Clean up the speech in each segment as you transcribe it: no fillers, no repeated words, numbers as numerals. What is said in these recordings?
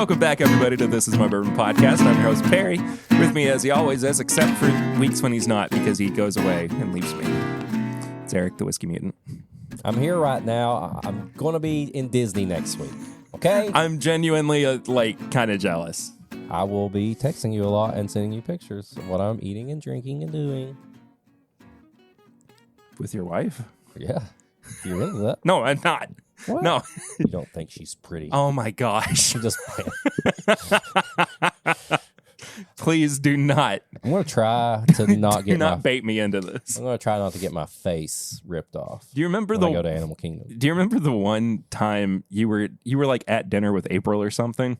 Welcome back, everybody, to This Is My Bourbon Podcast. I'm your host, Perry. With me, as he always is, except for weeks when he's not, because he goes away and leaves me. It's Eric, the Whiskey Mutant. I'm here right now. I'm going to be in Disney next week, okay? I'm genuinely, kind of jealous. I will be texting you a lot and sending you pictures of what I'm eating and drinking and doing. With your wife? Yeah. You're into that? No, I'm not. What? No. You don't think she's pretty. Oh, my gosh. I'm just Please do not. I'm going to try to not get bait me into this. I'm going to try not to get my face ripped off. Do you remember when I go to Animal Kingdom? Do you remember the one time you were like at dinner with April or something?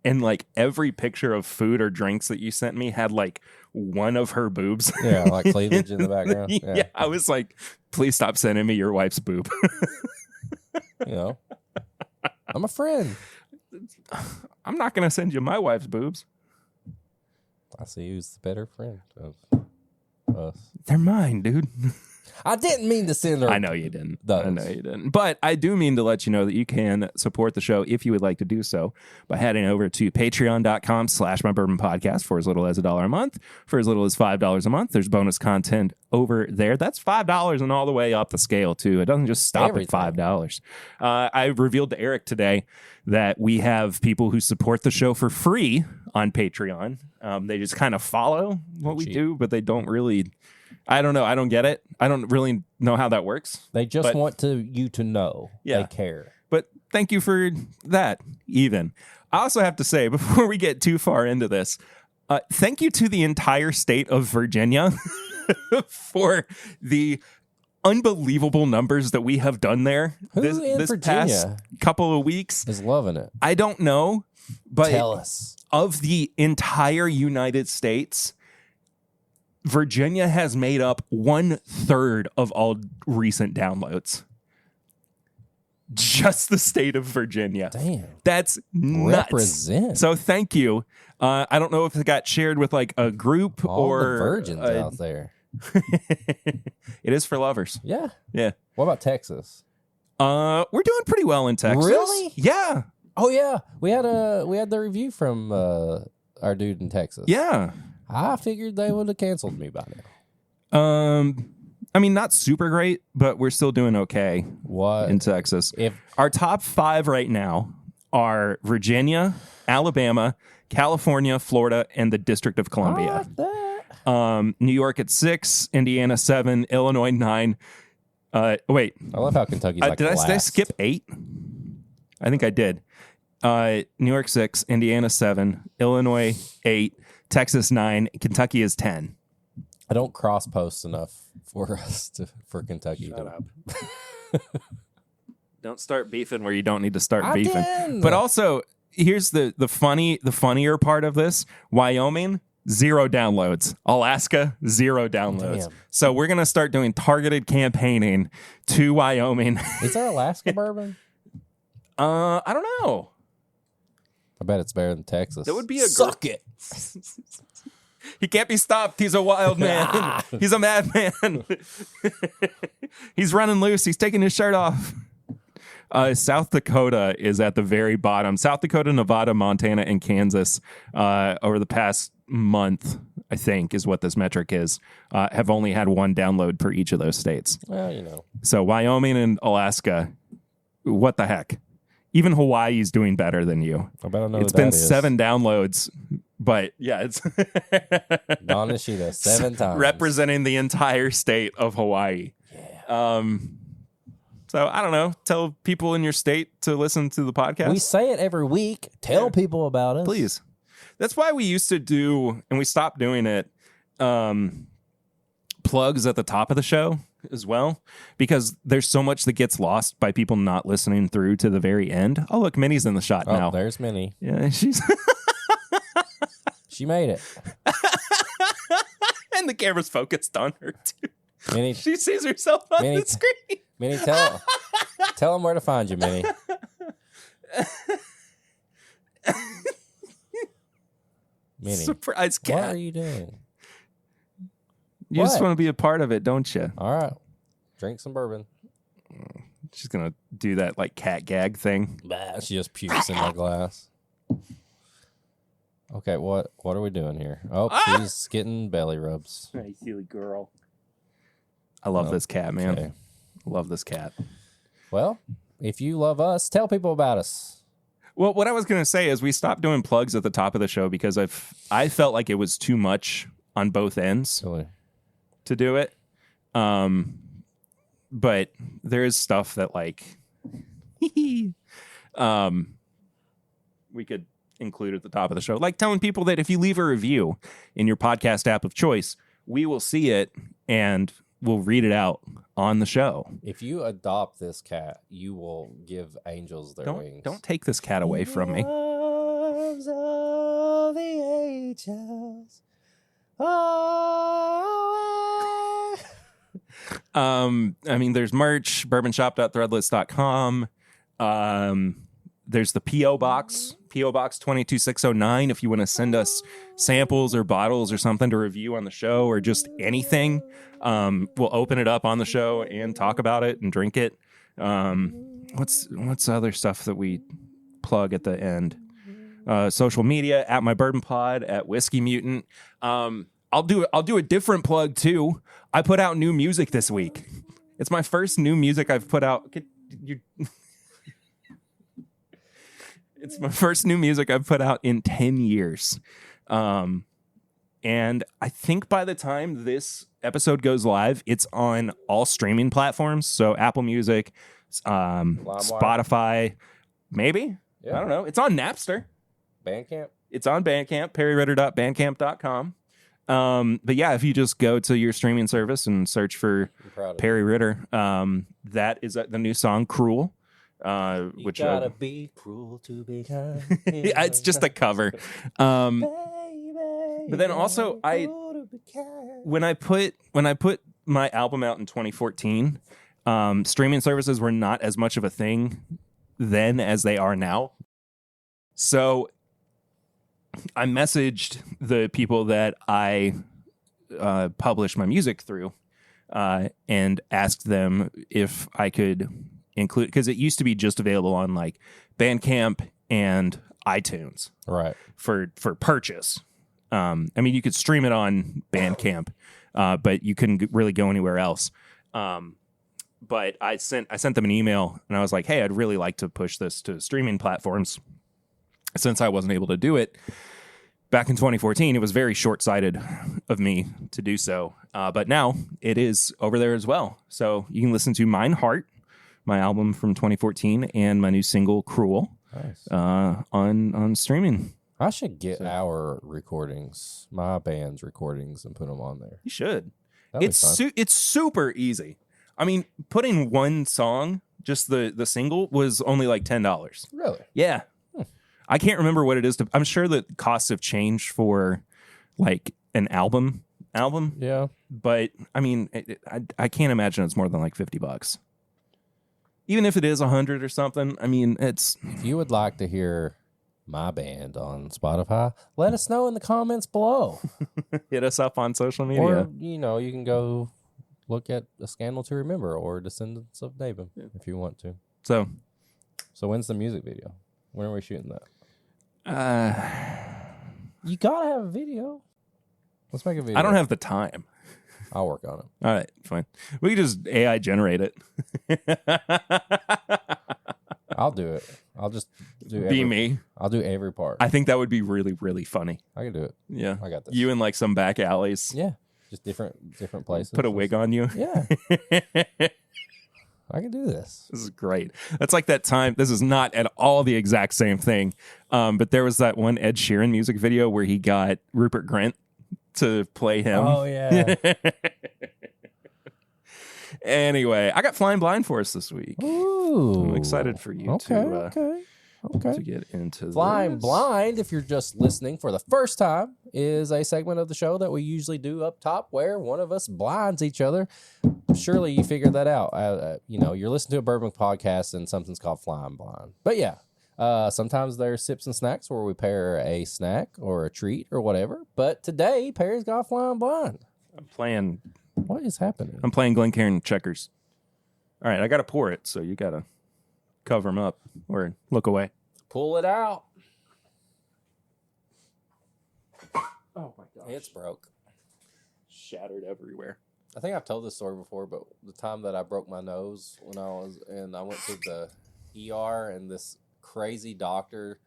And like every picture of food or drinks that you sent me had like one of her boobs. Yeah, like cleavage in the background. Yeah, I was like, please stop sending me your wife's boob. You know, I'm a friend. I'm not going to send you my wife's boobs. I see who's the better friend of us. They're mine, dude. I didn't mean to send her. I know you didn't. I know you didn't. But I do mean to let you know that you can support the show if you would like to do so by heading over to patreon.com/mybourbonpodcast for as little as $1 a month. For as little as $5 a month, there's bonus content over there. That's $5 and all the way up the scale, too. It doesn't just stop at $5. I revealed to Eric today that we have people who support the show for free on Patreon. They just kind of follow what we do, but they don't really... I don't know. I don't get it. I don't really know how that works. They just want you to know they care. But thank you for that, even. I also have to say, before we get too far into this, thank you to the entire state of Virginia for the unbelievable numbers that we have done there this past couple of weeks. Is loving it. I don't know, but tell us. Of the entire United States, Virginia has made up 1/3 of all recent downloads. Just the state of Virginia. Damn. That's nuts. Represent. So thank you. I don't know if it got shared with like a group all or the virgins out there. It is for lovers. Yeah. Yeah. What about Texas? We're doing pretty well in Texas. Really? Yeah. Oh yeah. We had the review from our dude in Texas. Yeah. I figured they would have canceled me by now. I mean, not super great, but we're still doing okay. What in Texas? Our top 5 right now are Virginia, Alabama, California, Florida, and the District of Columbia. I like that. New York at 6, Indiana 7, Illinois 9. Wait, I love how Kentucky's like did I skip 8? I think I did. New York 6, Indiana 7, Illinois 8. Texas 9, Kentucky is 10. I don't cross post enough for Kentucky. Shut up. Don't start beefing where you don't need to start beefing. Didn't. But also, here's the funnier part of this: Wyoming, 0 downloads. Alaska, 0 downloads. Damn. So we're gonna start doing targeted campaigning to Wyoming. Is there Alaska bourbon? I don't know. I bet it's better than Texas. That would be a suck it. He can't be stopped. He's a wild man. He's a madman. He's running loose. He's taking his shirt off. South Dakota is at the very bottom. South Dakota, Nevada, Montana, and Kansas over the past month, I think, is what this metric is, have only had 1 download per each of those states. Well, you know. So Wyoming and Alaska, what the heck? Even Hawaii's doing better than you. I bet I know it's been 7 downloads, but yeah, it's Don Ishida 7 times representing the entire state of Hawaii. Yeah. So I don't know. Tell people in your state to listen to the podcast. We say it every week. Tell people about us, please. That's why we used to do, and we stopped doing it. Plugs at the top of the show as well, because there's so much that gets lost by people not listening through to the very end. Oh, look, Minnie's in the shot now. There's Minnie. Yeah, she's she made it. And the camera's focused on her too. Minnie, she sees herself on the screen. Minnie, tell them where to find you, Minnie. Minnie, surprise cat. What are you doing? You just want to be a part of it, don't you? All right. Drink some bourbon. She's going to do that like cat gag thing. Bah, she just pukes in my glass. Okay, what are we doing here? Oh, she's getting belly rubs. Hey, silly girl. I love this cat, man. Okay. Love this cat. Well, if you love us, tell people about us. Well, what I was going to say is we stopped doing plugs at the top of the show because I felt like it was too much on both ends to do it. But there is stuff that like we could include at the top of the show, like telling people that if you leave a review in your podcast app of choice, we will see it and we'll read it out on the show. If you adopt this cat, you will give angels their wings. Don't take this cat away from me. Loves of the angels. I mean, there's merch, bourbonshop.threadless.com. There's the P.O. Box, P.O. Box 22609. If you want to send us samples or bottles or something to review on the show or just anything, we'll open it up on the show and talk about it and drink it. What's other stuff that we plug at the end? Social media at My Bourbon Pod, at Whiskey Mutant. I'll do a different plug too. I put out new music this week. It's my first new music I've put out. It's my first new music I've put out in 10 years. And I think by the time this episode goes live, it's on all streaming platforms. So Apple Music, Spotify, maybe. Yeah. I don't know. It's on Napster. Bandcamp. It's on Bandcamp, perryritter.bandcamp.com. But yeah, if you just go to your streaming service and search for Perry Ritter, that is the new song "Cruel." Which you gotta be cruel to be kind. Yeah, it's just a cover. But then also, when I put my album out in 2014, streaming services were not as much of a thing then as they are now. So I messaged the people that I published my music through and asked them if I could include, because it used to be just available on like Bandcamp and iTunes, right, for purchase. I mean, you could stream it on Bandcamp, but you couldn't really go anywhere else. But I sent them an email and I was like, hey, I'd really like to push this to streaming platforms. Since I wasn't able to do it back in 2014, it was very short-sighted of me to do so. But now it is over there as well. So you can listen to Mine Heart, my album from 2014, and my new single, Cruel, nice. On streaming. I should get our recordings, my band's recordings, and put them on there. You should. It's super easy. I mean, putting one song, just the single, was only like $10. Really? Yeah. I can't remember what it is. I'm sure that costs have changed for like an album. Yeah. But I mean, I can't imagine it's more than like $50. Even if it is 100 or something. I mean, it's. If you would like to hear my band on Spotify, let us know in the comments below. Hit us up on social media. Or, you can go look at A Scandal to Remember or Descendants of David if you want to. So when's the music video? When are we shooting that? You gotta have a video. Let's make a video. I don't have the time. I'll work on it. All right, fine. We can just AI generate it. I'll do it. I'll just do me. I'll do every part. I think that would be really, really funny. I can do it. Yeah. I got this. You in like some back alleys. Yeah. Just different places. Put a wig on you. Yeah. I can do this. This is great. That's like that time. This is not at all the exact same thing. But there was that one Ed Sheeran music video where he got Rupert Grint to play him. Oh, yeah. Anyway, I got Flying Blind for us this week. Ooh. I'm excited for you to get into Flying Blind, if you're just listening for the first time, is a segment of the show that we usually do up top where one of us blinds each other. Surely you figured that out. You're listening to a Bourbon Podcast and something's called Flying Blind. But yeah, sometimes there's sips and snacks where we pair a snack or a treat or whatever. But today, Perry's got Flying Blind. What is happening? I'm playing Glencairn checkers. All right, I got to pour it, so you got to cover them up or look away. Pull it out. Oh my gosh. It's broke. Shattered everywhere. I think I've told this story before, but the time that I broke my nose when I went to the ER, and this crazy doctor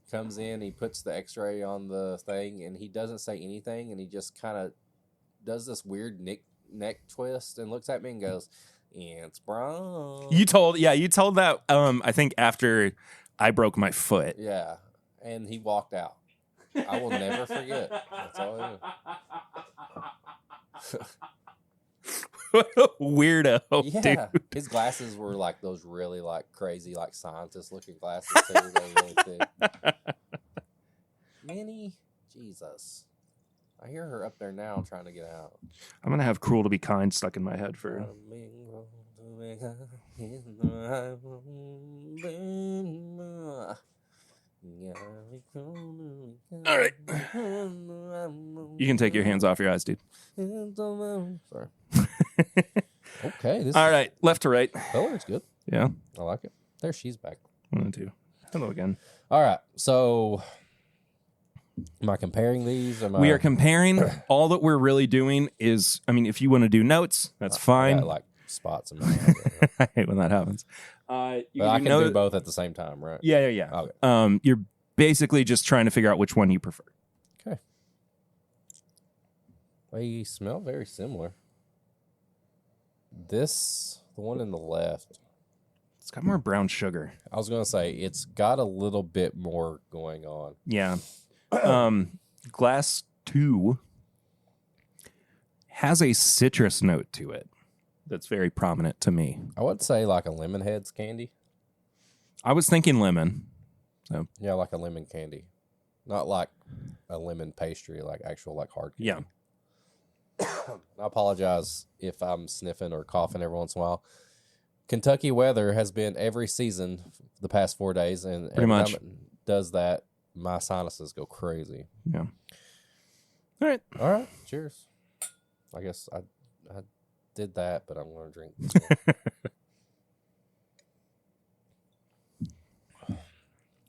comes in, he puts the x-ray on the thing, and he doesn't say anything, and he just kind of does this weird neck twist and looks at me and goes, "It's broke." You told that I think after I broke my foot. Yeah, and he walked out. I will never forget. That's all I do. What a weirdo, Yeah, dude. his glasses were like those really like crazy like scientist looking glasses too. They were really thick. Minnie, Jesus, I hear her up there now trying to get out. I'm gonna have "Cruel to Be Kind" stuck in my head for. All right, you can take your hands off your eyes, dude. Sorry. Okay. All right, left to right. Color's good. Yeah, I like it. There, she's back. 1 and 2. Hello again. All right. So, am I comparing these? We are comparing. All that we're really doing is, I mean, if you want to do notes, that's fine. I got, like spots in my head. I hate when that happens. But I can do both at the same time, right? Yeah. Okay. You're basically just trying to figure out which one you prefer. Okay. They smell very similar. The one in the left, It's got more brown sugar. I was going to say, it's got a little bit more going on. Yeah. Glass 2 has a citrus note to it that's very prominent to me. I would say like a lemon heads candy. I was thinking lemon. So Yeah, like a lemon candy. Not like a lemon pastry, like actual like hard candy. yeah. I apologize if I'm sniffing or coughing every once in a while. Kentucky weather has been every season the past 4 days, and Pretty much. time it does that, my sinuses go crazy. Yeah. All right. All right, cheers. I guess I did that, but I'm going to drink this one.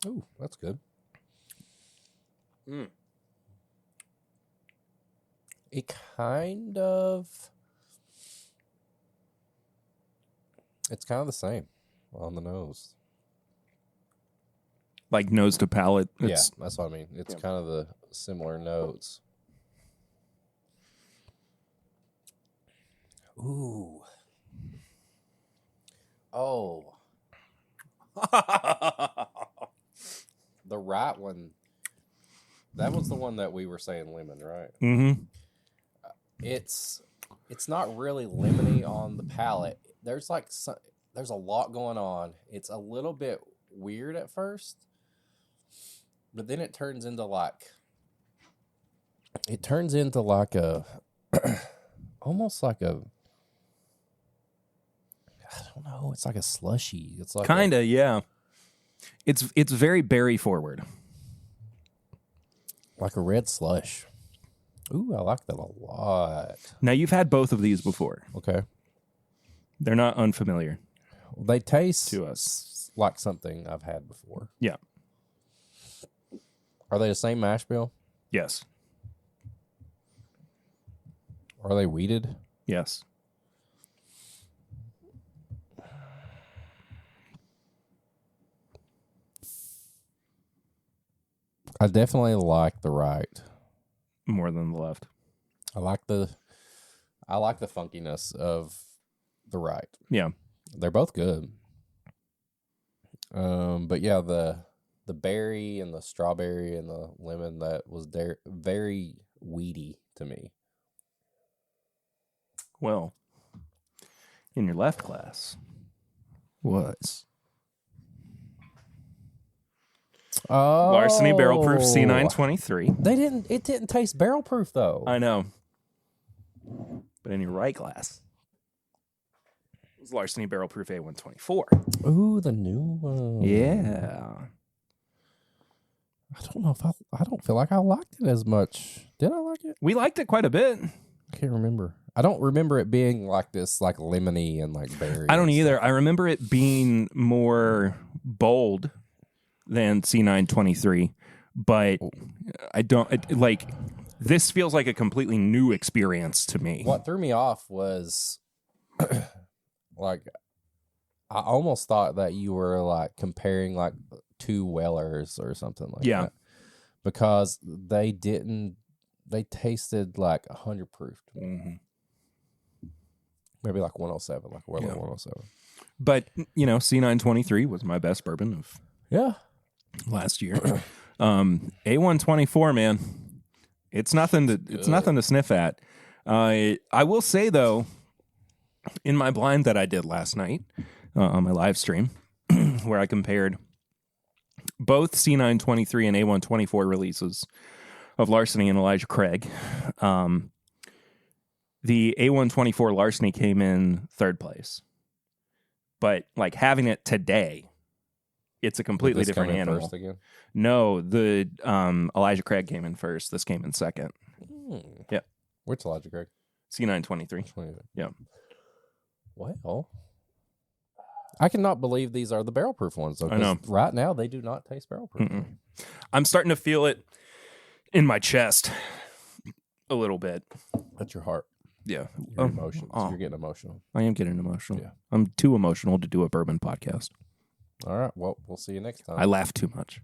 Ooh, that's good. Mm. It kind of... It's kind of the same on the nose. Like nose to palate. Yeah, that's what I mean. It's kind of the similar notes. Ooh. Oh. The right one. That was the one that we were saying lemon, right? Mm-hmm. It's not really lemony on the palate. There's like there's a lot going on. It's a little bit weird at first, but then it turns into like a almost like a, I don't know. It's like a slushy. It's like Kinda, yeah. It's very berry forward. like a red slush. Ooh, I like that a lot. Now you've had both of these before. Okay. They're not unfamiliar They taste to us. like something I've had before. Yeah. Are they the same mash bill? Yes. Are they weeded? Yes. I definitely like the right. More than the left. I like the funkiness of the right. Yeah. They're both good. But yeah, the berry and the strawberry and the lemon, that was very weedy to me. Well, in your left glass was Larceny Barrel Proof C923. It didn't taste barrel proof though. I know. But in your right glass was Larceny Barrel Proof A124. Ooh, the new one. Yeah. I don't know if I don't feel like I liked it as much. Did I like it? We liked it quite a bit. I can't remember. I don't remember it being like this, like lemony and like berry. I don't either. I remember it being more bold than C923, but I don't like this feels like a completely new experience to me. What threw me off was like I almost thought that you were like comparing like two Wellers or something like that. Because they tasted like 100 proof. Mm-hmm. Maybe like 107, like Weller 107. But, C923 was my best bourbon of last year. A124, man. It's nothing to sniff at. I will say though, in my blind that I did last night on my live stream, where I compared both C923 and A124 releases of Larceny and Elijah Craig, the A124 Larceny came in third place. But like having it today, it's a completely different animal. First again? No, the Elijah Craig came in first. This came in second. Yeah. Which Elijah Craig? C923. Yeah. Well, I cannot believe these are the barrel proof ones, though. I know. Right now, they do not taste barrel proof. I'm starting to feel it in my chest a little bit. That's your heart. Yeah. Your emotions. You're getting emotional. I am getting emotional. Yeah. I'm too emotional to do a bourbon podcast. All right. Well, we'll see you next time. I laugh too much.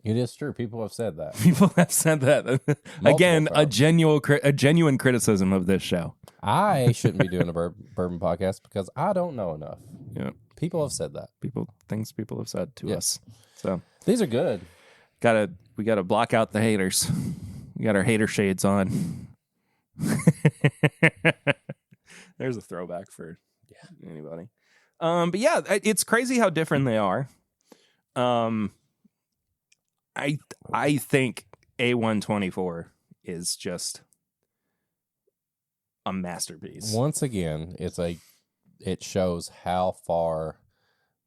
It is true. People have said that. People have said that. Again, a genuine criticism of this show. I shouldn't be doing a bourbon podcast because I don't know enough. Yeah. People have said that. Things people have said to us. So these are good. We gotta block out the haters. We got our hater shades on. There's a throwback for anybody. But yeah, it's crazy how different they are. I think A124 is just a masterpiece. Once again, it shows how far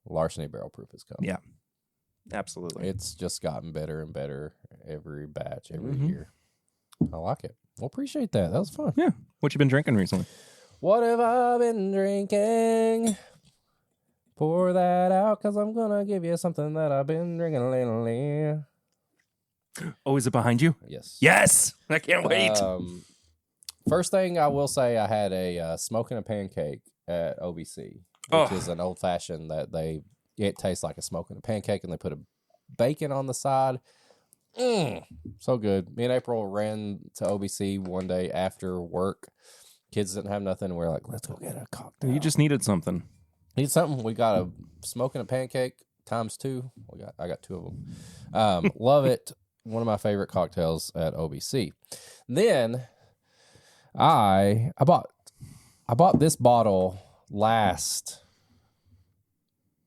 Larceny barrel proof has come. Yeah, absolutely. It's just gotten better and better every batch, every year. I like it. Well, appreciate that. That was fun. Yeah. What you been drinking recently? What have I been drinking? Pour that out, because I'm going to give you something that I've been drinking lately. Oh, is it behind you? Yes. Yes! I can't wait. First thing I will say, I had a smoking a pancake at OBC, which is an old fashioned that it tastes like a smoking a pancake, and they put a bacon on the side. So good. Me and April ran to OBC one day after work. Kids didn't have nothing. And we're like, let's go get a cocktail. You just needed something. Need something. We got a smoking a pancake ×2. I got 2 of them. Love it. One of my favorite cocktails at OBC. Then I bought this bottle last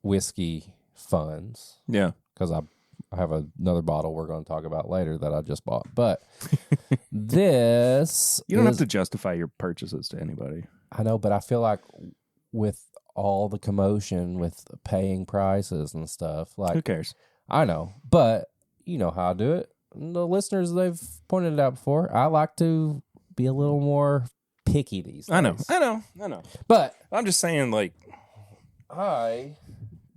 whiskey funds. Yeah. Because I have another bottle we're going to talk about later that I just bought. But this you don't have to justify your purchases to anybody. I know, but I feel like with all the commotion with paying prices and stuff, like who cares? I know, but you know how I do it. The listeners, they've pointed it out before. I like to be a little more picky these days. I know. But I'm just saying, like,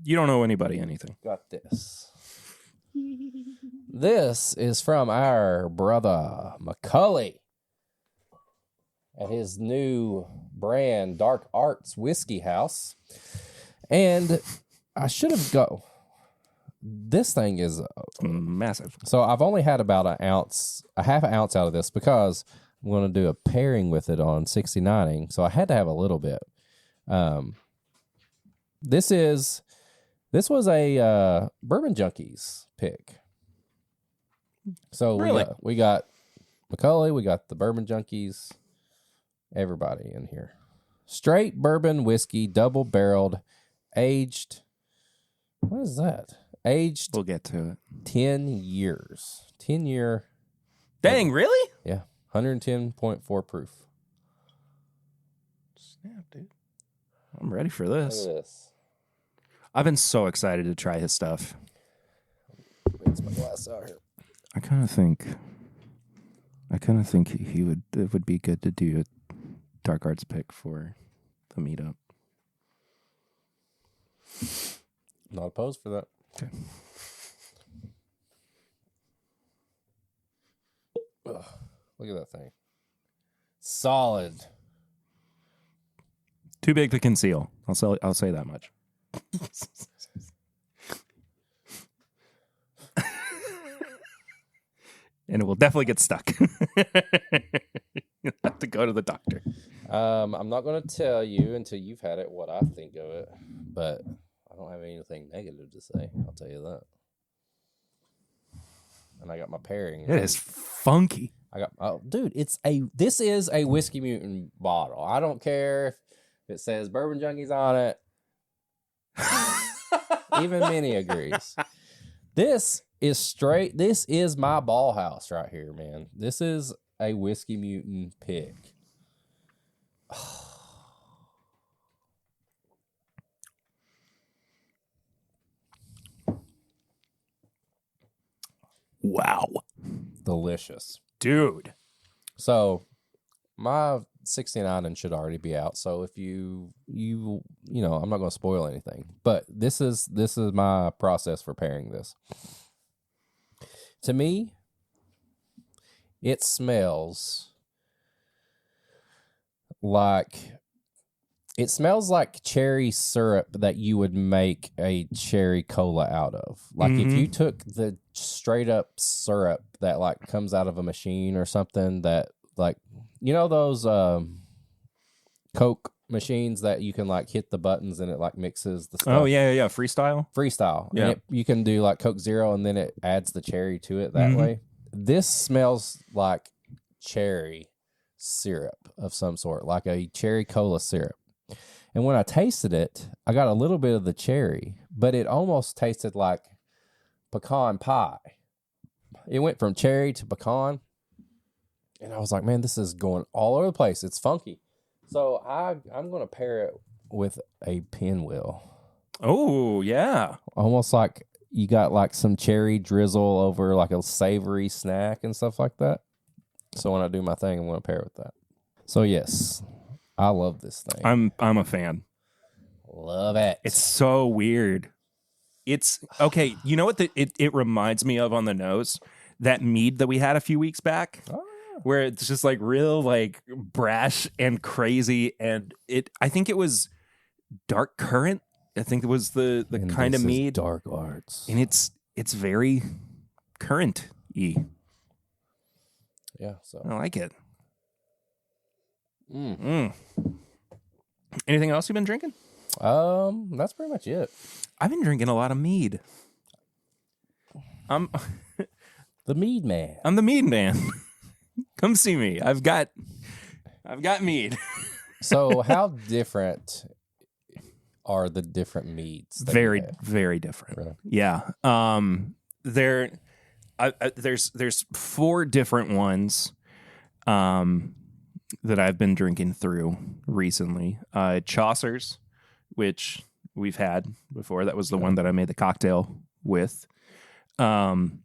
you don't owe anybody anything. Got this. This is from our brother Macaulay at his new brand, Dark Arts Whiskey House. And I should have go. This thing is massive. So I've only had about a half an ounce out of this because I'm going to do a pairing with it on 69ing. So I had to have a little bit. This was a Bourbon Junkies pick. So really? we got Macaulay, we got the Bourbon Junkies, everybody in here. Straight bourbon whiskey, double barreled, aged. What is that? Aged. We'll get to it. 10 years. 10-year. Dang, really? Yeah. 110.4 proof. Snap, dude. I'm ready for this. Look at this. I've been so excited to try his stuff. Rinse my glass out here. I kind of think it would be good to do a Dark Arts pick for the meetup. Not opposed for that. Okay. Look at that thing. Solid. Too big to conceal. I'll say that much. And it will definitely get stuck. You'll have to go to the doctor. I'm not going to tell you until you've had it what I think of it, but I don't have anything negative to say. I'll tell you that. And I got my pairing. It is funky. Dude, this is a Whiskey Mutant bottle. I don't care if it says Bourbon Junkies on it. Even Minnie agrees. This is straight. This is my ball house right here, man. This is a Whiskey Mutant pick. Wow. Delicious. Dude. So my 69 and should already be out. So if you know, I'm not going to spoil anything, but this is my process for pairing this. To me, it smells like cherry syrup that you would make a cherry cola out of. Like if you took the straight up syrup that like comes out of a machine or something that like, you know, those Coke machines that you can like hit the buttons and it like mixes the stuff. Oh yeah. Freestyle. Yeah. And you can do like Coke Zero and then it adds the cherry to it that way. This smells like cherry syrup of some sort, like a cherry cola syrup. And when I tasted it, I got a little bit of the cherry, but it almost tasted like pecan pie. It went from cherry to pecan. And I was like, man, this is going all over the place. It's funky. So I'm going to pair it with a pinwheel. Oh, yeah. Almost like you got like some cherry drizzle over like a savory snack and stuff like that. So when I do my thing, I'm going to pair it with that. So yes, I love this thing. I'm a fan. Love it. It's so weird. It's okay. You know what it reminds me of on the nose? That mead that we had a few weeks back. Oh. Where it's just like real like brash and crazy, and I think it was dark currant. I think it was the kind of mead, dark arts, and it's very currant-y. Yeah, so I like it. Anything else you've been drinking? That's pretty much it. I've been drinking a lot of mead. I'm the mead man. I'm the mead man. Come see me. I've got mead. So how different are the different meads? Very different. Really? Yeah. There's 4 different ones that I've been drinking through recently. Chaucer's, which we've had before. That was the one that I made the cocktail with. Bunratty.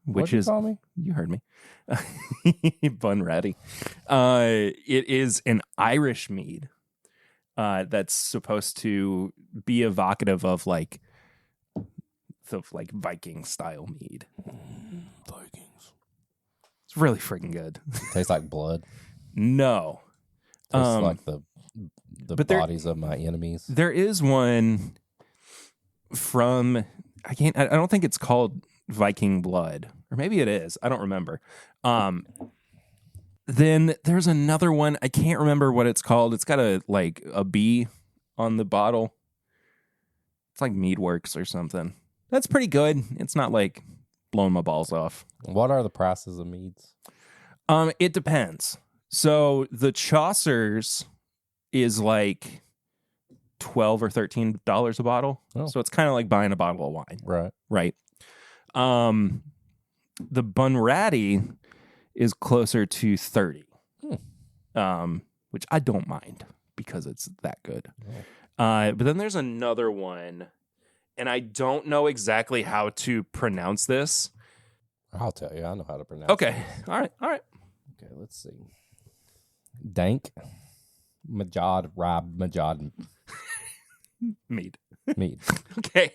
Which is, call me? You heard me, Bunratty. It is an Irish mead that's supposed to be evocative of like the Viking style mead. Vikings. It's really freaking good. Tastes like blood. No, tastes like the bodies of my enemies. There is one from I don't think it's called Viking blood, or maybe it is. I don't remember. Then there's another one. I can't remember what it's called. It's got a bee on the bottle. It's like Meadworks or something. That's pretty good. It's not like blowing my balls off. What are the prices of meads? It depends. So the Chaucer's is like $12 or $13 a bottle. Oh. So it's kind of like buying a bottle of wine. Right. The Bunratty is closer to 30, which I don't mind because it's that good. But then there's another one, and I don't know exactly how to pronounce this. I'll tell you. I know how to pronounce it. Okay. All right. Okay, let's see. Dank. Majad. Mead. Mead. Okay.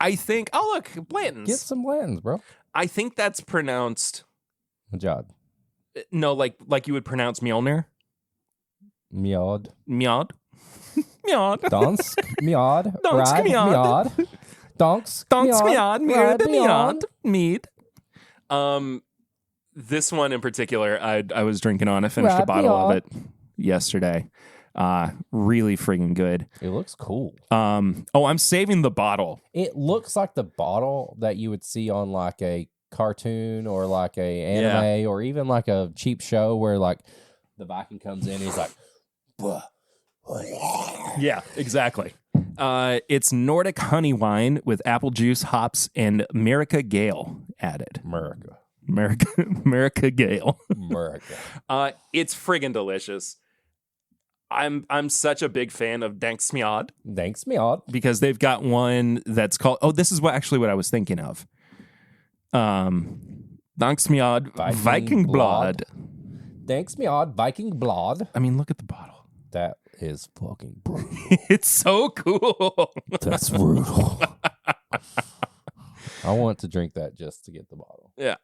I think. Oh, look, Blanton's. Get some Blanton's, bro. I think that's pronounced. Good job. No, like you would pronounce Mjolnir. Mjod. Mjod. Mjod. Donsk. Mjod. Donsk Ride. Mjod. Mjod. Donsk. Donsk Mjod. Ride Mjod. Mead. This one in particular, I was drinking on. I finished a bottle of it yesterday. Really friggin' good. It looks cool. I'm saving the bottle. It looks like the bottle that you would see on like a cartoon or like a anime or even like a cheap show where like the Viking comes in and he's like, "Buh." Yeah, exactly. It's Nordic honey wine with apple juice, hops, and America Gale added. America Gale. America. It's friggin' delicious. I'm such a big fan of Danksmjod. Danksmjod. Because they've got one that's called. Oh, this is what I was thinking of. Danksmjod Viking Blood. Danksmjod Viking Blood. I mean, look at the bottle. That is fucking brutal. It's so cool. That's brutal. I want to drink that just to get the bottle. Yeah.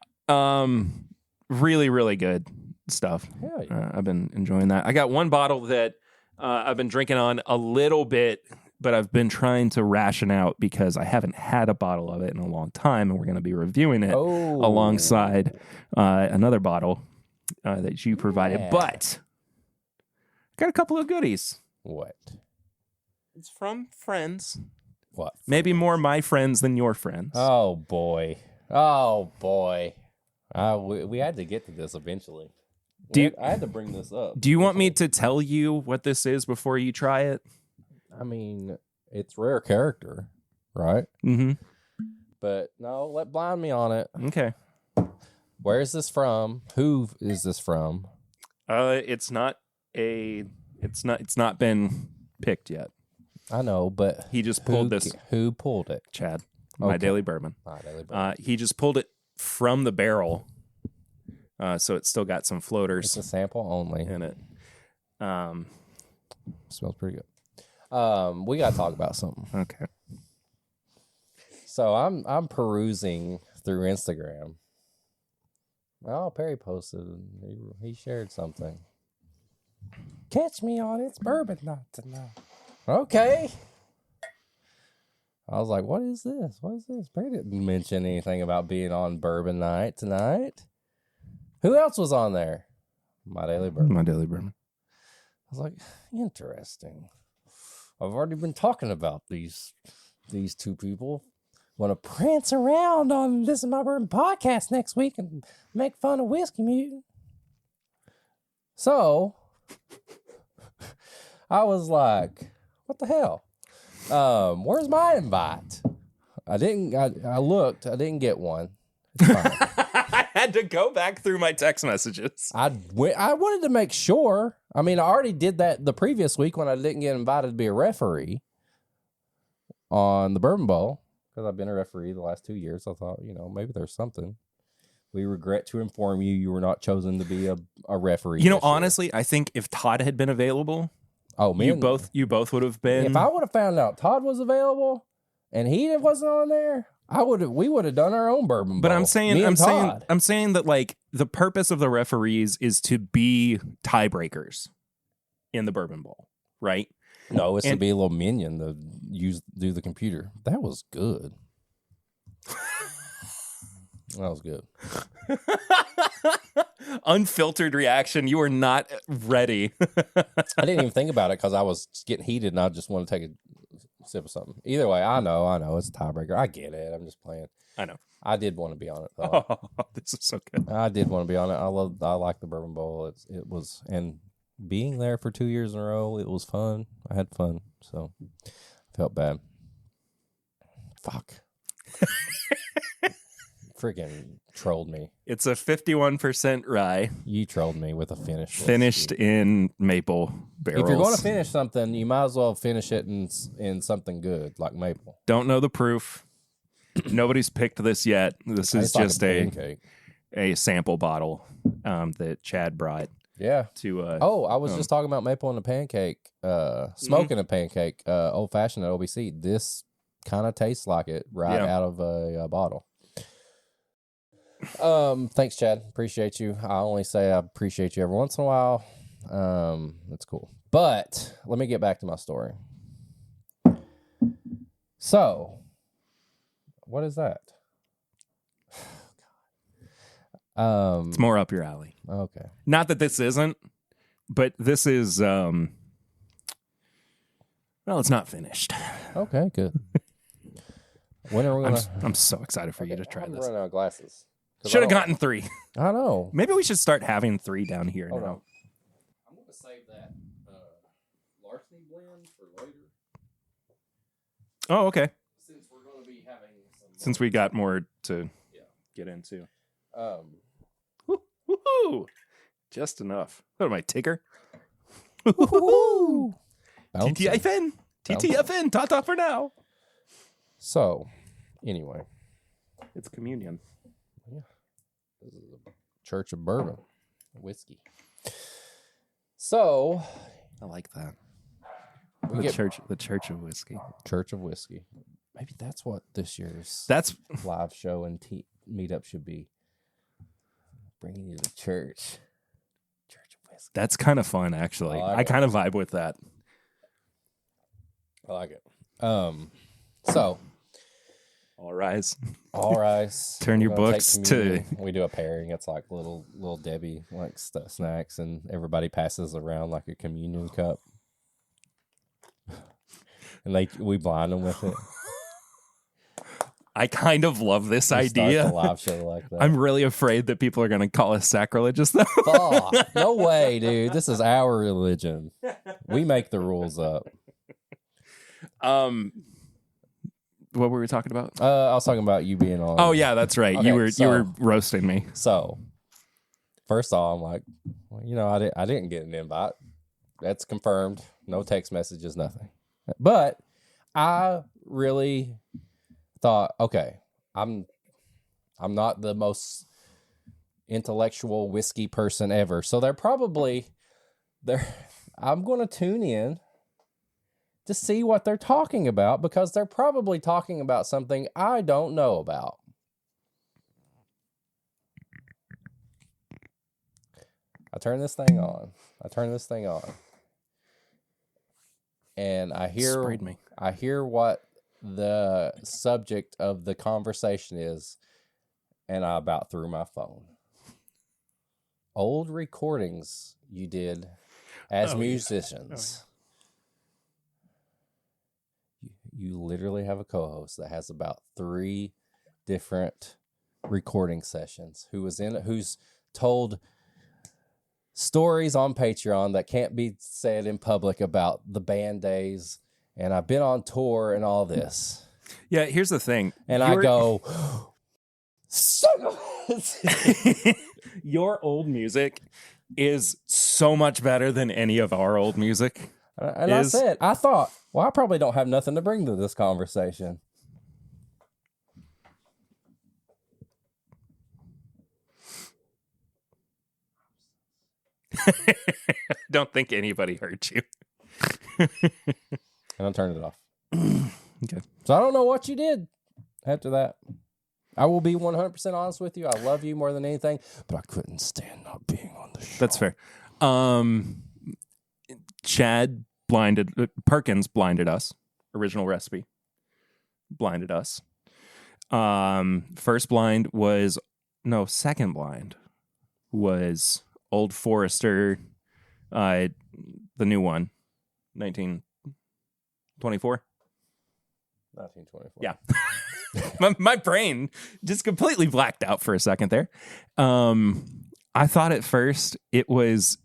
Really, really good stuff. Yeah. I've been enjoying that. I got one bottle that I've been drinking on a little bit, but I've been trying to ration out because I haven't had a bottle of it in a long time, and we're going to be reviewing it alongside another bottle that you provided. Yeah. But got a couple of goodies. What? It's from friends. What? Maybe more my friends than your friends. Oh, boy. We had to get to this eventually. I had to bring this up. Do you want me to tell you what this is before you try it? I mean, it's rare character, right? Mm-hmm. But no, let blind me on it. Okay. Where is this from? Who is this from? It's not been picked yet. I know, but he just pulled this. Who pulled it? Chad, My Daily Bourbon. He just pulled it from the barrel, so it's still got some floaters. It's a sample only in it. Smells pretty good. We got to talk about something. Okay. So I'm perusing through Instagram. Oh, Perry posted. He shared something. Catch me on It's Bourbon Night tonight. Okay. I was like, what is this? What is this? Perry didn't mention anything about being on Bourbon Night tonight. Who else was on there? My Daily Bourbon. I was like, interesting. I've already been talking about these two people. Want to prance around on This Is My Bourbon podcast next week and make fun of Whiskey Mutant. So, I was like, what the hell? Where's my invite? I looked, I didn't get one. It's fine. I had to go back through my text messages. I wanted to make sure. I mean, I already did that the previous week when I didn't get invited to be a referee on the Bourbon Bowl. Because I've been a referee the last 2 years. I thought, maybe there's something. We regret to inform you were not chosen to be a referee. Honestly, I think if Todd had been available, you both would have been. If I would have found out Todd was available and he wasn't on there, we would have done our own Bourbon Bowl. But I'm saying that like the purpose of the referees is to be tiebreakers in the Bourbon Bowl, right? No, it's to be a little minion to do the computer. That was good. That was good. Unfiltered reaction. You were not ready. I didn't even think about it because I was getting heated and I just want to take a sip of something. Either way, I know. It's a tiebreaker. I get it. I'm just playing. I know. I did want to be on it, though. Oh, this is so good. I did want to be on it. I like the Bourbon Bowl. It was, and being there for 2 years in a row, it was fun. I had fun, so felt bad. Fuck. Freaking trolled me. It's a 51% rye. You trolled me with a finish. Finished in maple barrels. If you're going to finish something, you might as well finish it in something good, like maple. Don't know the proof. Nobody's picked this yet. This is just a sample bottle that Chad brought. Yeah. I was just talking about maple in a pancake, smoking a pancake, old fashioned at OBC. This kind of tastes like it right out of a bottle. Thanks, Chad. Appreciate you. I only say I appreciate you every once in a while. That's cool. But let me get back to my story. So, what is that? It's more up your alley. Okay. Not that this isn't, but this is well, it's not finished. Okay, good. When are we gonna? I'm so excited for you to try I'm this. running out of glasses. Should have gotten 3. I know. Maybe we should start having 3 down here Hold now. on. I'm gonna save that larceny blend for later. Oh, okay. Since we're gonna be having some. Since we got more to get into. Woohoo! Just enough. What am I, Tigger? Woohoo! TTFN! TTFN! Ta-ta for now! So, anyway. It's communion. Yeah. This is a Church of Bourbon whiskey. So, I like that. We The get church of whiskey. Church of Whiskey. Maybe that's what this year's That's live show and meetup should be. Bringing you to church. Church of Whiskey. That's kind of fun, actually. I like I it. kind of vibe with that. I like it. So All rise. all rise. Turn your We're gonna books take to. communion. We do a pairing. It's like little Debbie like snacks, and everybody passes around like a communion cup, and we blind them with it. I kind of love this We start idea. the live show like that. I'm really afraid that people are going to call us sacrilegious, though. Fuck. No way, dude. This is our religion. We make the rules up. What were we talking about? I was talking about you being on. Oh yeah, that's right. Okay, you were so- roasting me. So, first of all, I'm like, well, I didn't get an invite. That's confirmed. No text messages, nothing. But I really thought, okay, I'm not the most intellectual whiskey person ever, so I'm going to tune in to see what they're talking about, because they're probably talking about something I don't know about. I turn this thing on. And I Sprayed me. hear what the subject of the conversation is, and I about threw my phone. Old recordings you did as musicians. You literally have a co-host that has about 3 different recording sessions, who's told stories on Patreon that can't be said in public about the band days, and I've been on tour and all this. Yeah, here's the thing. And I go, your old music is so much better than any of our old music. and I thought, well, I probably don't have nothing to bring to this conversation. Don't think anybody heard you. And I turned it off. Okay. So I don't know what you did after that. I will be 100% honest with you. I love you more than anything, but I couldn't stand not being on the show. That's fair. Perkins blinded us. Original recipe blinded us. Second blind was Old Forester, the new one, 1924. 1924. Yeah. my brain just completely blacked out for a second there. I thought at first it was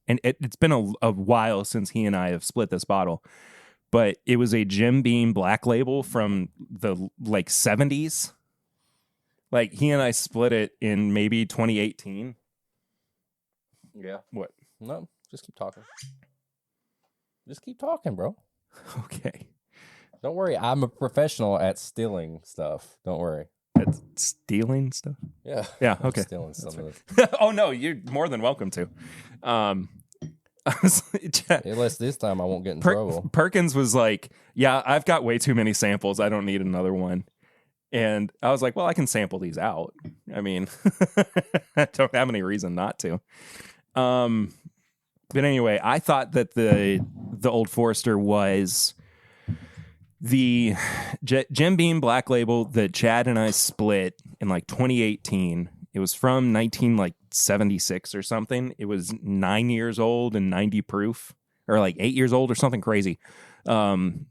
and it's been a while since he and I have split this bottle, but it was a Jim Beam Black Label from the 70s. Like he and I split it in maybe 2018. Yeah. What? No, just keep talking. Just keep talking, bro. Okay. Don't worry. I'm a professional at stealing stuff. Don't worry. It's stealing stuff? Yeah. Yeah, I'm okay. stealing some of this. Oh, no, you're more than welcome to. Unless this time I won't get in trouble. Perkins was like, yeah, I've got way too many samples. I don't need another one. And I was like, well, I can sample these out. I mean, I don't have any reason not to. But anyway, I thought that the Old Forester was the Jim Beam Black Label that Chad and I split in like 2018. It was from 1976 or something. It was 9 years old and 90 proof, or like 8 years old or something crazy. And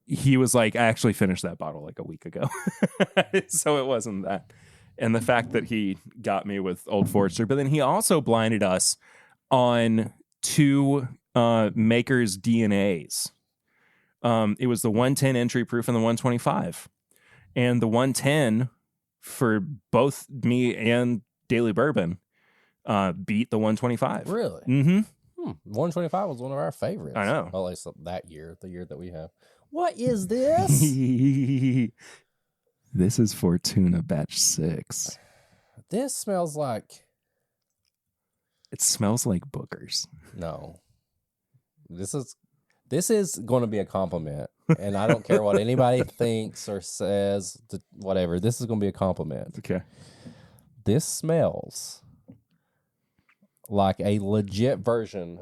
he was like, I actually finished that bottle like a week ago. So it wasn't that. And the fact that he got me with Old Forester, but then he also blinded us on two makers' DNAs. It was the 110 entry proof and the 125. And the 110 for both me and Daily Bourbon beat the 125. Really? Mm-hmm. 125 was one of our favorites. I know. Well, at least that year, the year that we have. What is this? This is Fortuna Batch 6. This smells like... It smells like boogers. No. This is going to be a compliment, and I don't care what anybody thinks or says, whatever. This is going to be a compliment. Okay. This smells like a legit version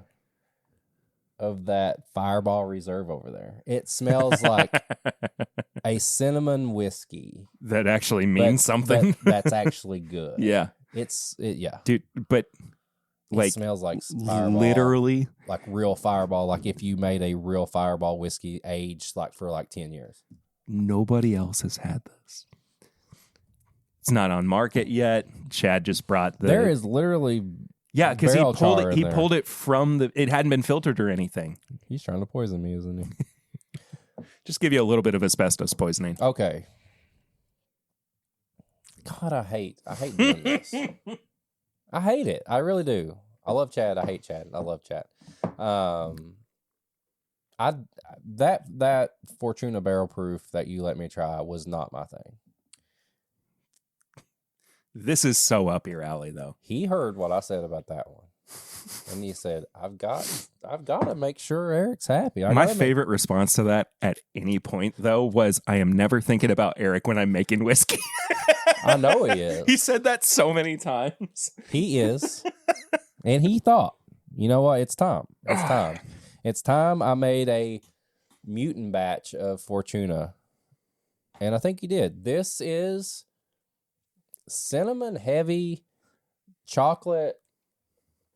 of that Fireball Reserve over there. It smells like a cinnamon whiskey that actually means something. That's actually good. Yeah. Yeah. Dude, but like it smells like Fireball, literally like real Fireball, like if you made a real Fireball whiskey aged like for like 10 years. Nobody else has had this. It's not on market yet. Chad just brought There is literally because he pulled it from it hadn't been filtered or anything. He's trying to poison me, isn't he? Just give you a little bit of asbestos poisoning. Okay. God, I hate doing this. I hate it. I really do. I love Chad. I hate Chad. I love Chad. That Fortuna barrel proof that you let me try was not my thing. This is so up your alley, though. He heard what I said about that one, and he said, "I've got to make sure Eric's happy." My favorite response to that at any point, though, was, "I am never thinking about Eric when I'm making whiskey." I know he is. He said that so many times. He is, and he thought, you know what? It's time. It's time. It's time. I made a mutant batch of Fortuna, and I think he did. This is cinnamon heavy chocolate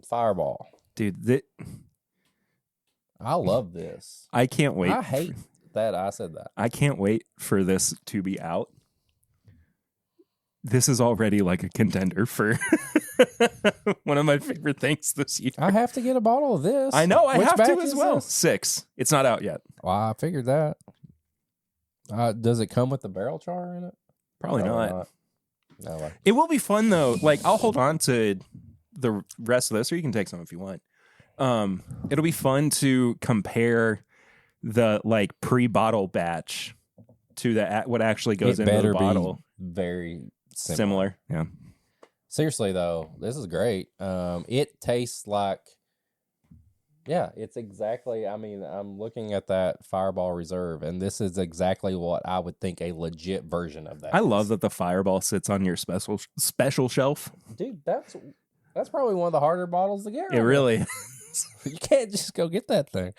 Fireball. Dude, I love this. I can't wait. I hate that I said that. I can't wait for this to be out. This is already like a contender for one of my favorite things this year. I have to get a bottle of this. I know. I Which have batch to as is well. this? 6. It's not out yet. Well, I figured that. Does it come with the barrel char in it? Probably not. No. It will be fun, though. Like, I'll hold on to the rest of this, or you can take some if you want. It'll be fun to compare the like pre-bottle batch to what actually goes into the bottle. Very similar. Yeah. Seriously though, this is great. It tastes like, it's exactly. I mean, I'm looking at that Fireball Reserve, and this is exactly what I would think a legit version of that. I love that the Fireball sits on your special shelf. Dude, that's probably one of the harder bottles to get. It really is. You can't just go get that thing.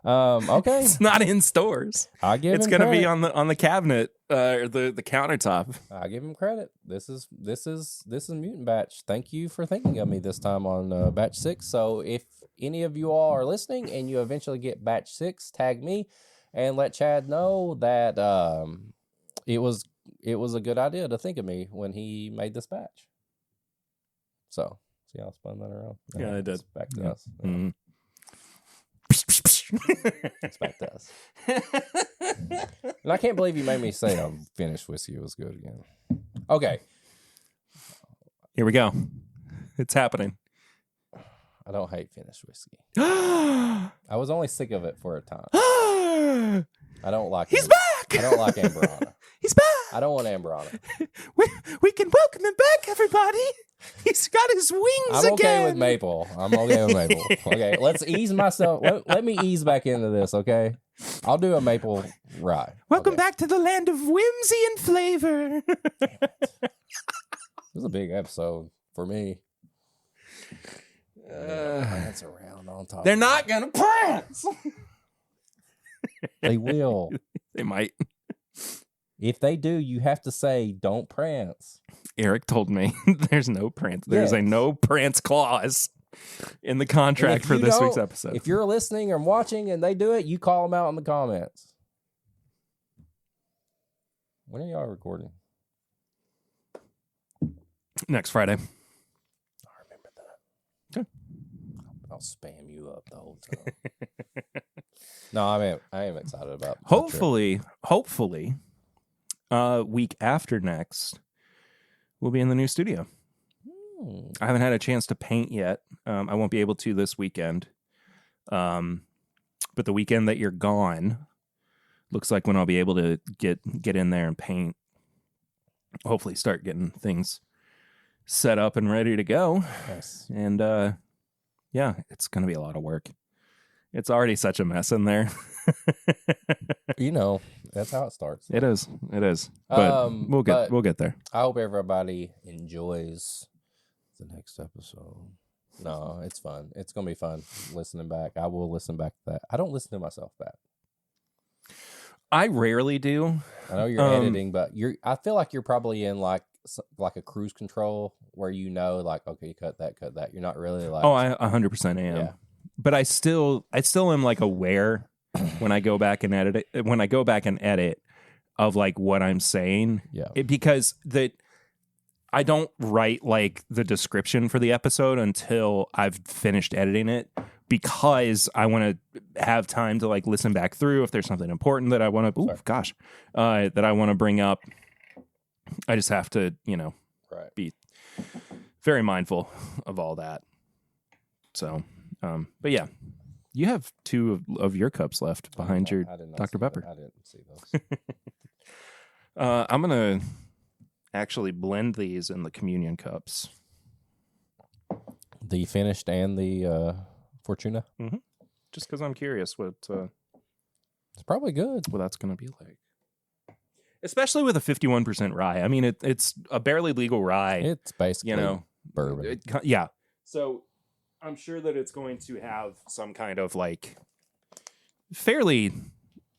Okay, it's not in stores. I give it's him going to credit. be on the cabinet or the countertop. I give him credit. This is Mutant Batch. Thank you for thinking of me this time on Batch 6. So if any of you all are listening and you eventually get Batch 6, tag me and let Chad know that it was a good idea to think of me when he made this batch. So see how I spun that around? Yeah, I did. It's back to us. Mm-hmm. It's back to us. And I can't believe you made me say unfinished whiskey was good again. Okay. Here we go. It's happening. I don't hate finished whiskey. I was only sick of it for a time. I don't like He's back! I don't like Amberana. He's back! I don't want Amberana. We can welcome him back, everybody! He's got his wings I'm okay again. with Maple. Okay, let's ease myself. Let me ease back into this, okay? I'll do a Maple rye. Welcome back to the land of whimsy and flavor. This is a big episode for me. Prance around on top. They're not going to prance. They will. They might. If they do, you have to say, don't prance. Eric told me there's no prance. There's a no prance clause in the contract for this week's episode. If you're listening or watching and they do it, you call them out in the comments. When are y'all recording? Next Friday. I remember that. Okay. I'll spam you up the whole time. No, I am excited about. Hopefully, week after next, we'll be in the new studio. I haven't had a chance to paint yet. I won't be able to this weekend. But the weekend that you're gone looks like when I'll be able to get in there and paint. Hopefully start getting things set up and ready to go. Nice. And yeah, it's going to be a lot of work. It's already such a mess in there. That's how it starts. It is. But we'll get there. I hope everybody enjoys the next episode. No, it's fun. It's going to be fun listening back. I will listen back to that. I don't listen to myself back. I rarely do. I know you're editing, but I feel like you're probably in like a cruise control where okay, you cut that. You're not really like. Oh, I 100% am. Yeah. But I still am like aware when I go back and edit it. When I go back and edit of like what I'm saying, because I don't write like the description for the episode until I've finished editing it, because I want to have time to like listen back through if there's something important that I want to. That I want to bring up. I just have to, be very mindful of all that. So, but yeah, you have 2 of your cups left behind your Dr. Pepper. I didn't see those. I'm going to actually blend these in the communion cups. The finished and the Fortuna? Mm-hmm. Just because I'm curious what... it's probably good. What that's going to be like. Especially with a 51% rye. I mean, it's a barely legal rye. It's basically bourbon. Yeah. So I'm sure that it's going to have some kind of like fairly,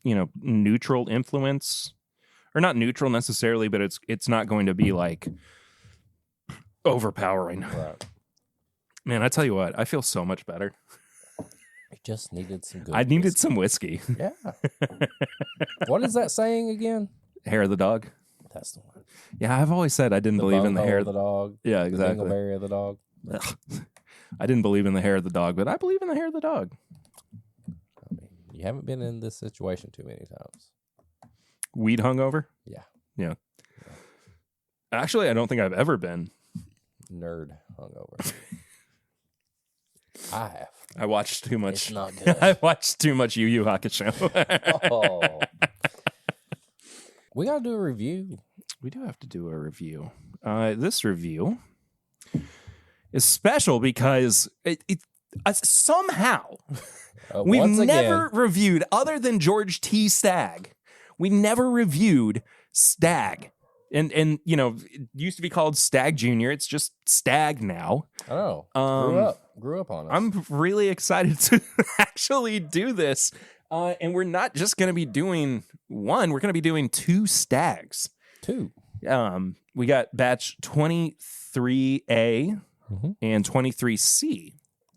neutral influence, or not neutral necessarily, but it's not going to be like overpowering. Right. Man, I tell you what, I feel so much better. I just needed some good. I needed some whiskey. Yeah. What is that saying again? Hair of the dog. That's the one. Yeah, I've always said I didn't believe in the hair of the dog. Yeah, exactly. The dingleberry of the dog. I didn't believe in the hair of the dog, but I believe in the hair of the dog. I mean, you haven't been in this situation too many times. Weed hungover? Yeah. Actually, I don't think I've ever been. Nerd hungover. I have. I watched too much. It's not good. I watched too much Yu Yu Hakusho. Oh. We got to do a review. We do have to do a review. This review is special because somehow we've never reviewed, other than George T Stagg, we never reviewed Stagg. And it used to be called Stagg Jr. It's just Stagg now. Oh, grew up on us. I'm really excited to actually do this. And we're not just going to be doing one. We're going to be doing 2 Staggs. 2. We got batch 23A and 23C.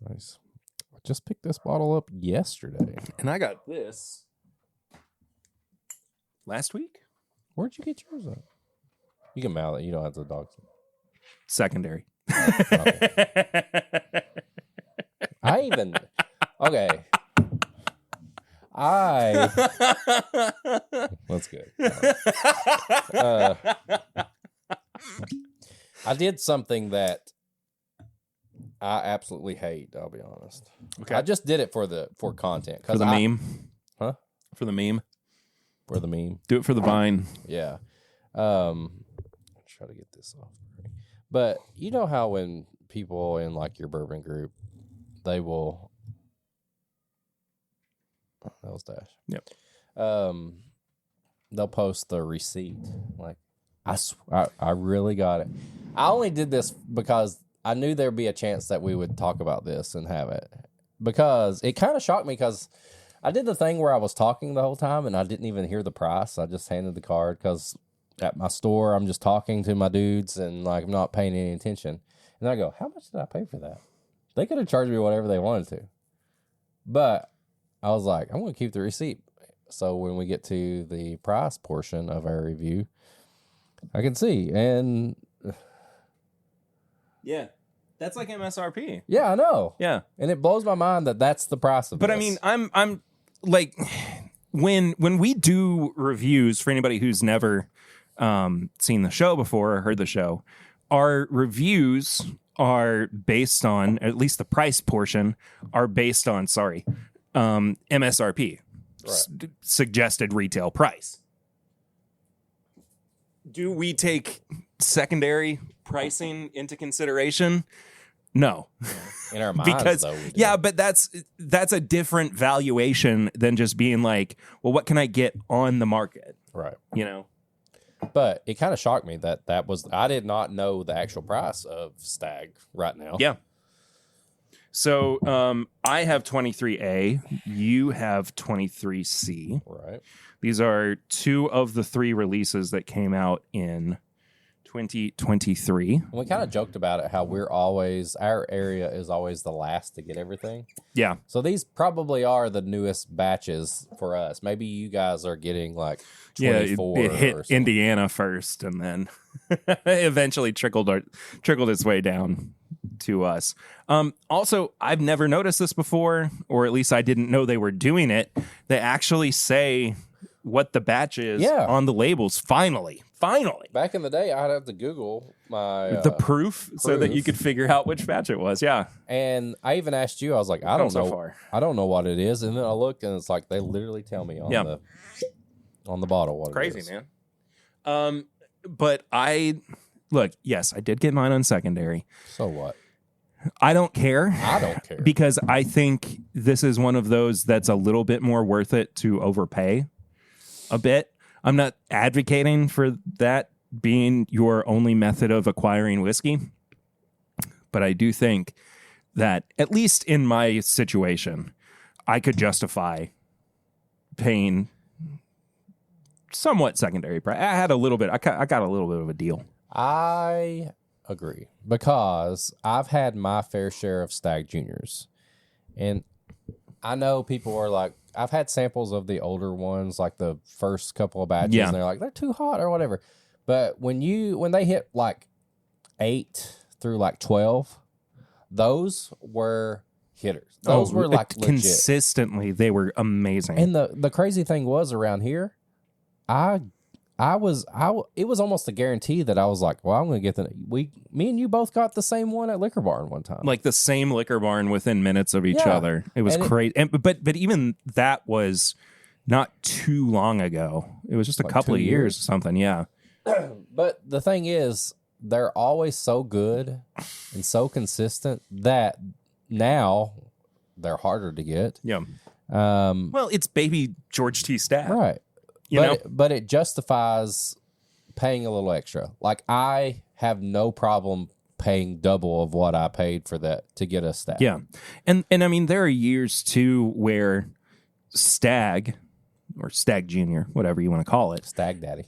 Nice. I just picked this bottle up yesterday. And I got this last week. Where'd you get yours at? You can mouth it. You don't have to dog. Secondary. Okay. That's good. I did something that I absolutely hate. I'll be honest. Okay. I just did it for content. For the meme? Huh? For the meme? For the meme. Do it for the vine. Yeah. I'll try to get this off. But you know how when people in like your bourbon group, they will. Oh, that was Dash. Yep. They'll post the receipt. Like, I really got it. I only did this because I knew there'd be a chance that we would talk about this and have it. Because it kind of shocked me because I did the thing where I was talking the whole time and I didn't even hear the price. I just handed the card because at my store, I'm just talking to my dudes and like I'm not paying any attention. And I go, how much did I pay for that? They could have charged me whatever they wanted to. But I was like, I'm going to keep the receipt. So when we get to the price portion of our review, I can see. And yeah, that's like MSRP. Yeah, I know. Yeah. And it blows my mind that that's the price of But this. I mean, I'm like, when we do reviews for anybody who's never seen the show before or heard the show, our reviews are based on, at least the price portion, are based on, MSRP, Right. Suggested retail price. Do we take secondary pricing into consideration? No. In our minds, because though, we do. yeah, but that's a different valuation than just being like, well, what can I get on the market? Right. You know? But it kind of shocked me that was, I did not know the actual price of Stagg right now. Yeah. So I have 23A, you have 23C. Right. These are two of the three releases that came out in 2023. And we kind of joked about it, how our area is always the last to get everything. Yeah. So these probably are the newest batches for us. Maybe you guys are getting like 24. It hit Indiana first and then eventually trickled its way down to us. Also, I've never noticed this before, or at least I didn't know they were doing it. They actually say what the batch is on the labels. Finally. Back in the day, I'd have to Google my the proof so that you could figure out which batch it was. Yeah. And I even asked you, I was like, I don't know. I don't know what it is. And then I looked and it's like they literally tell me on the bottle what it is. Crazy, man. But yes, I did get mine on secondary. So what? I don't care. I don't care. Because I think this is one of those that's a little bit more worth it to overpay a bit. I'm not advocating for that being your only method of acquiring whiskey, but I do think that, at least in my situation, I could justify paying somewhat secondary price. I got a little bit of a deal. I agree, because I've had my fair share of Stagg Juniors, and I know people are like, I've had samples of the older ones, like the first couple of batches, and they're like, they're too hot or whatever. But when they hit like 8 through like 12, those were hitters. Those were like legit. Consistently, they were amazing. And the crazy thing was, around here, it was almost a guarantee that I was like, well, I'm going to get me and you both got the same one at Liquor Barn one time. Like the same Liquor Barn within minutes of each other. It was crazy. But even that was not too long ago. It was just a couple of years or something. Yeah. But the thing is, they're always so good and so consistent that now they're harder to get. Yeah. Well, it's baby George T Stagg. Right. But it justifies paying a little extra. Like, I have no problem paying double of what I paid for that to get a Stagg. Yeah. And I mean, there are years too where Stagg, or Stagg Jr., whatever you want to call it, Stagg Daddy,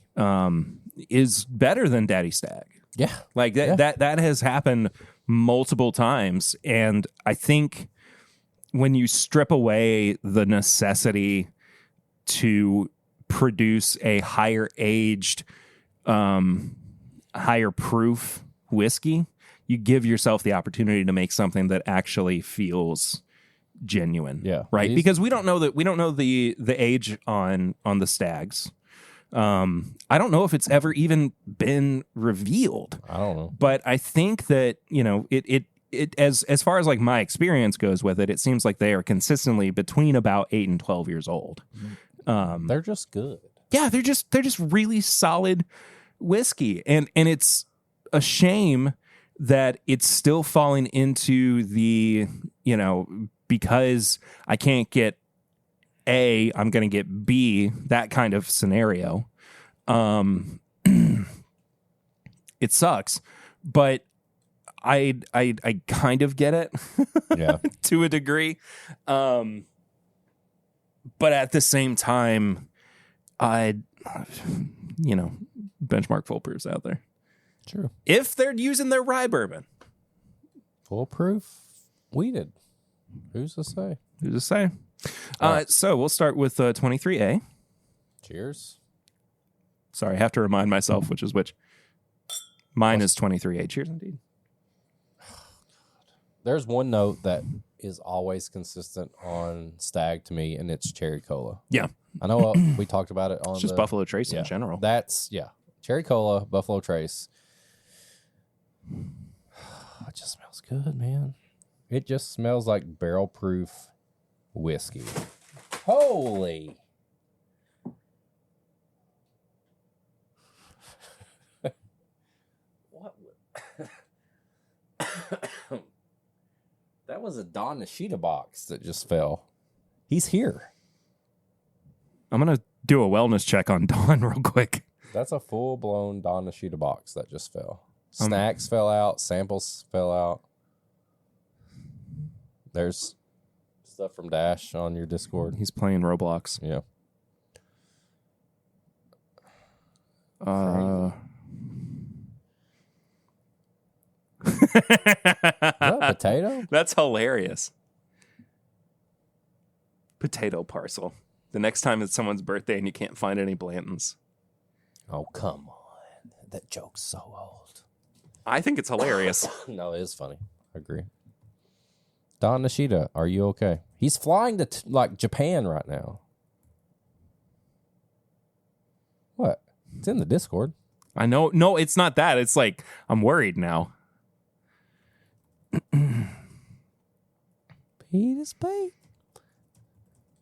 is better than Daddy Stagg. Yeah. Like that has happened multiple times. And I think when you strip away the necessity to produce a higher aged, higher proof whiskey, you give yourself the opportunity to make something that actually feels genuine. Yeah. Right. Because we don't know the age on the Staggs. I don't know if it's ever even been revealed. I don't know. But I think that, it as far as like my experience goes with it, it seems like they are consistently between about 8 and 12 years old. They're just good. Yeah, they're just really solid whiskey. And it's a shame that it's still falling into the, because I can't get A, I'm going to get B, that kind of scenario. It sucks, but I kind of get it to a degree. But at the same time, benchmark foolproof's out there. True. If they're using their rye bourbon. Foolproof weeded. Who's to say? Who's to say? So we'll start with 23A. Cheers. Sorry, I have to remind myself which is which. Mine is 23A. Cheers, indeed. There's one note that is always consistent on Stagg to me, and it's cherry cola. Yeah. I know we talked about it on it's just Buffalo Trace in general. Cherry cola, Buffalo Trace. It just smells good, man. It just smells like barrel-proof whiskey. Holy. What? That was a Don Nishida box that just fell. He's here. I'm going to do a wellness check on Don real quick. That's a full-blown Don Nishida box that just fell. Snacks fell out. Samples fell out. There's stuff from Dash on your Discord. He's playing Roblox. Yeah. Is that a potato? That's hilarious. Potato parcel. The next time it's someone's birthday and you can't find any Blantons. Oh, come on. That joke's so old. I think it's hilarious. No, it is funny. I agree. Don Nishida, are you okay? He's flying to Japan right now. What? It's in the Discord. I know. No, it's not that. It's like, I'm worried now. Pete is Pete.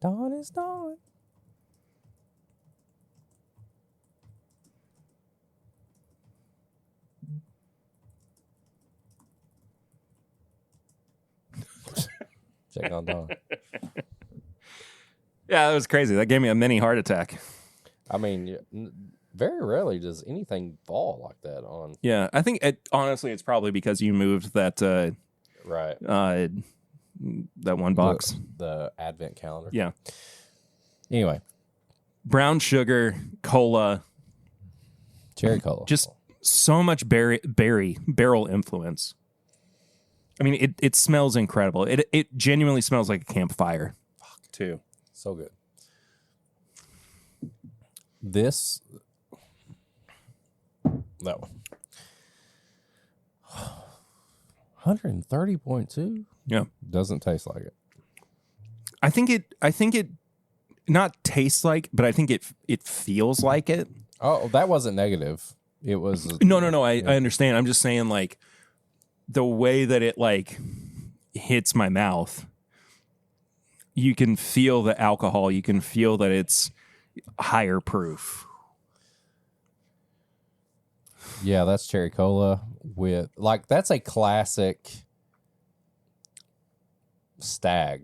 Don is Don. Check on Don. Yeah, that was crazy. That gave me a mini heart attack. I mean, very rarely does anything fall like that on. Yeah, I think honestly, it's probably because you moved that right that one box, the advent calendar. Yeah. Anyway, brown sugar, cola, cherry cola, just so much barrel influence. I mean, it smells incredible. It genuinely smells like a campfire. Fuck, too. So good. That one. 130.2. Yeah. Doesn't taste like it. I think it not tastes like, but I think it feels like it. Oh, that wasn't negative. It was No. I understand. I'm just saying, like, the way that it like hits my mouth, you can feel the alcohol. You can feel that it's higher proof. Yeah, that's cherry cola with that's a classic Stagg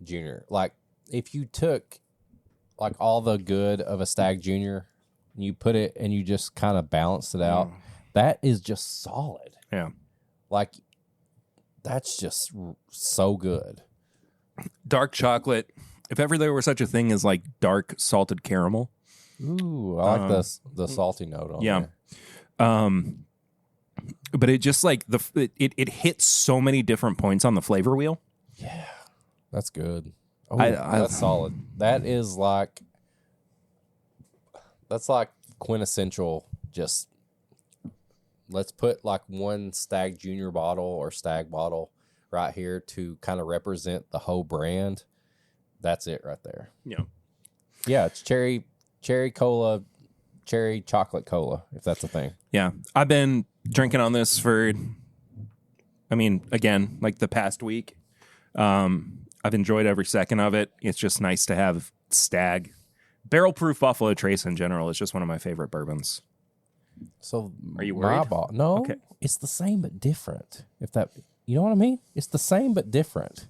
Junior. Like if you took like all the good of a Stagg Junior and you put it and you just kind of balanced it out, that is just solid. Yeah. Like, that's just so good. Dark chocolate. If ever there were such a thing as like dark salted caramel. Ooh, I like the salty note on there. But it just like it hits so many different points on the flavor wheel. Yeah, that's good. Oh, that's solid. That's like quintessential just. Let's put like one Stagg Junior bottle or Stagg bottle right here to kind of represent the whole brand. That's it right there. Yeah. Yeah, it's cherry cola, cherry chocolate cola, if that's a thing. Yeah. I've been drinking on this for, again, like the past week. I've enjoyed every second of it. It's just nice to have Stagg. Barrel proof Buffalo Trace in general is just one of my favorite bourbons. So are you worried? No, okay. It's the same but different. If that, you know what I mean? It's the same but different.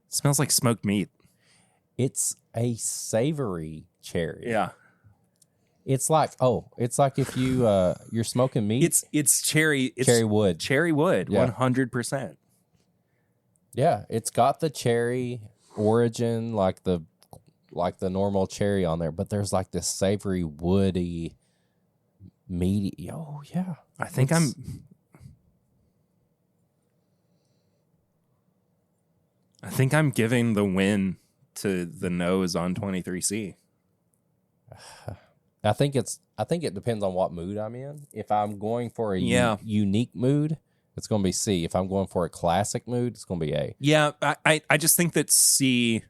It smells like smoked meat. It's a savory cherry. Yeah. It's like if you're smoking meat. It's cherry. It's cherry wood. Cherry wood. Yeah. 100%. Yeah, it's got the cherry origin, like the normal cherry on there, but there's like this savory, woody, meaty. Oh yeah, I think I'm giving the win to the nose on 23C. I think it depends on what mood I'm in. If I'm going for a unique mood, it's going to be C. If I'm going for a classic mood, it's going to be A. Yeah, I just think that C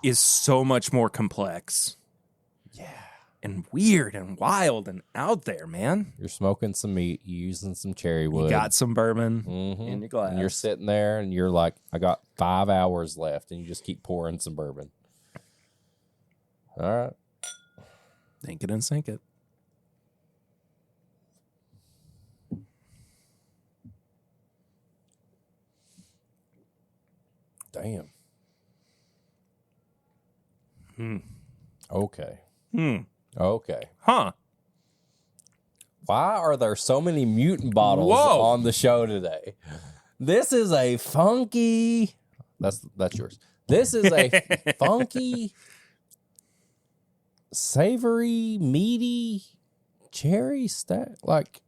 is so much more complex. Yeah. And weird and wild and out there, man. You're smoking some meat, you're using some cherry wood. You got some bourbon in your glass. And you're sitting there and you're like, I got 5 hours left, and you just keep pouring some bourbon. All right. Think it and sink it. Damn. Hmm. Okay. Hmm. Okay. Huh. Why are there so many mutant bottles Whoa. on the show today? This is a funky. That's yours. This is a funky, savory, meaty cherry stack. Like,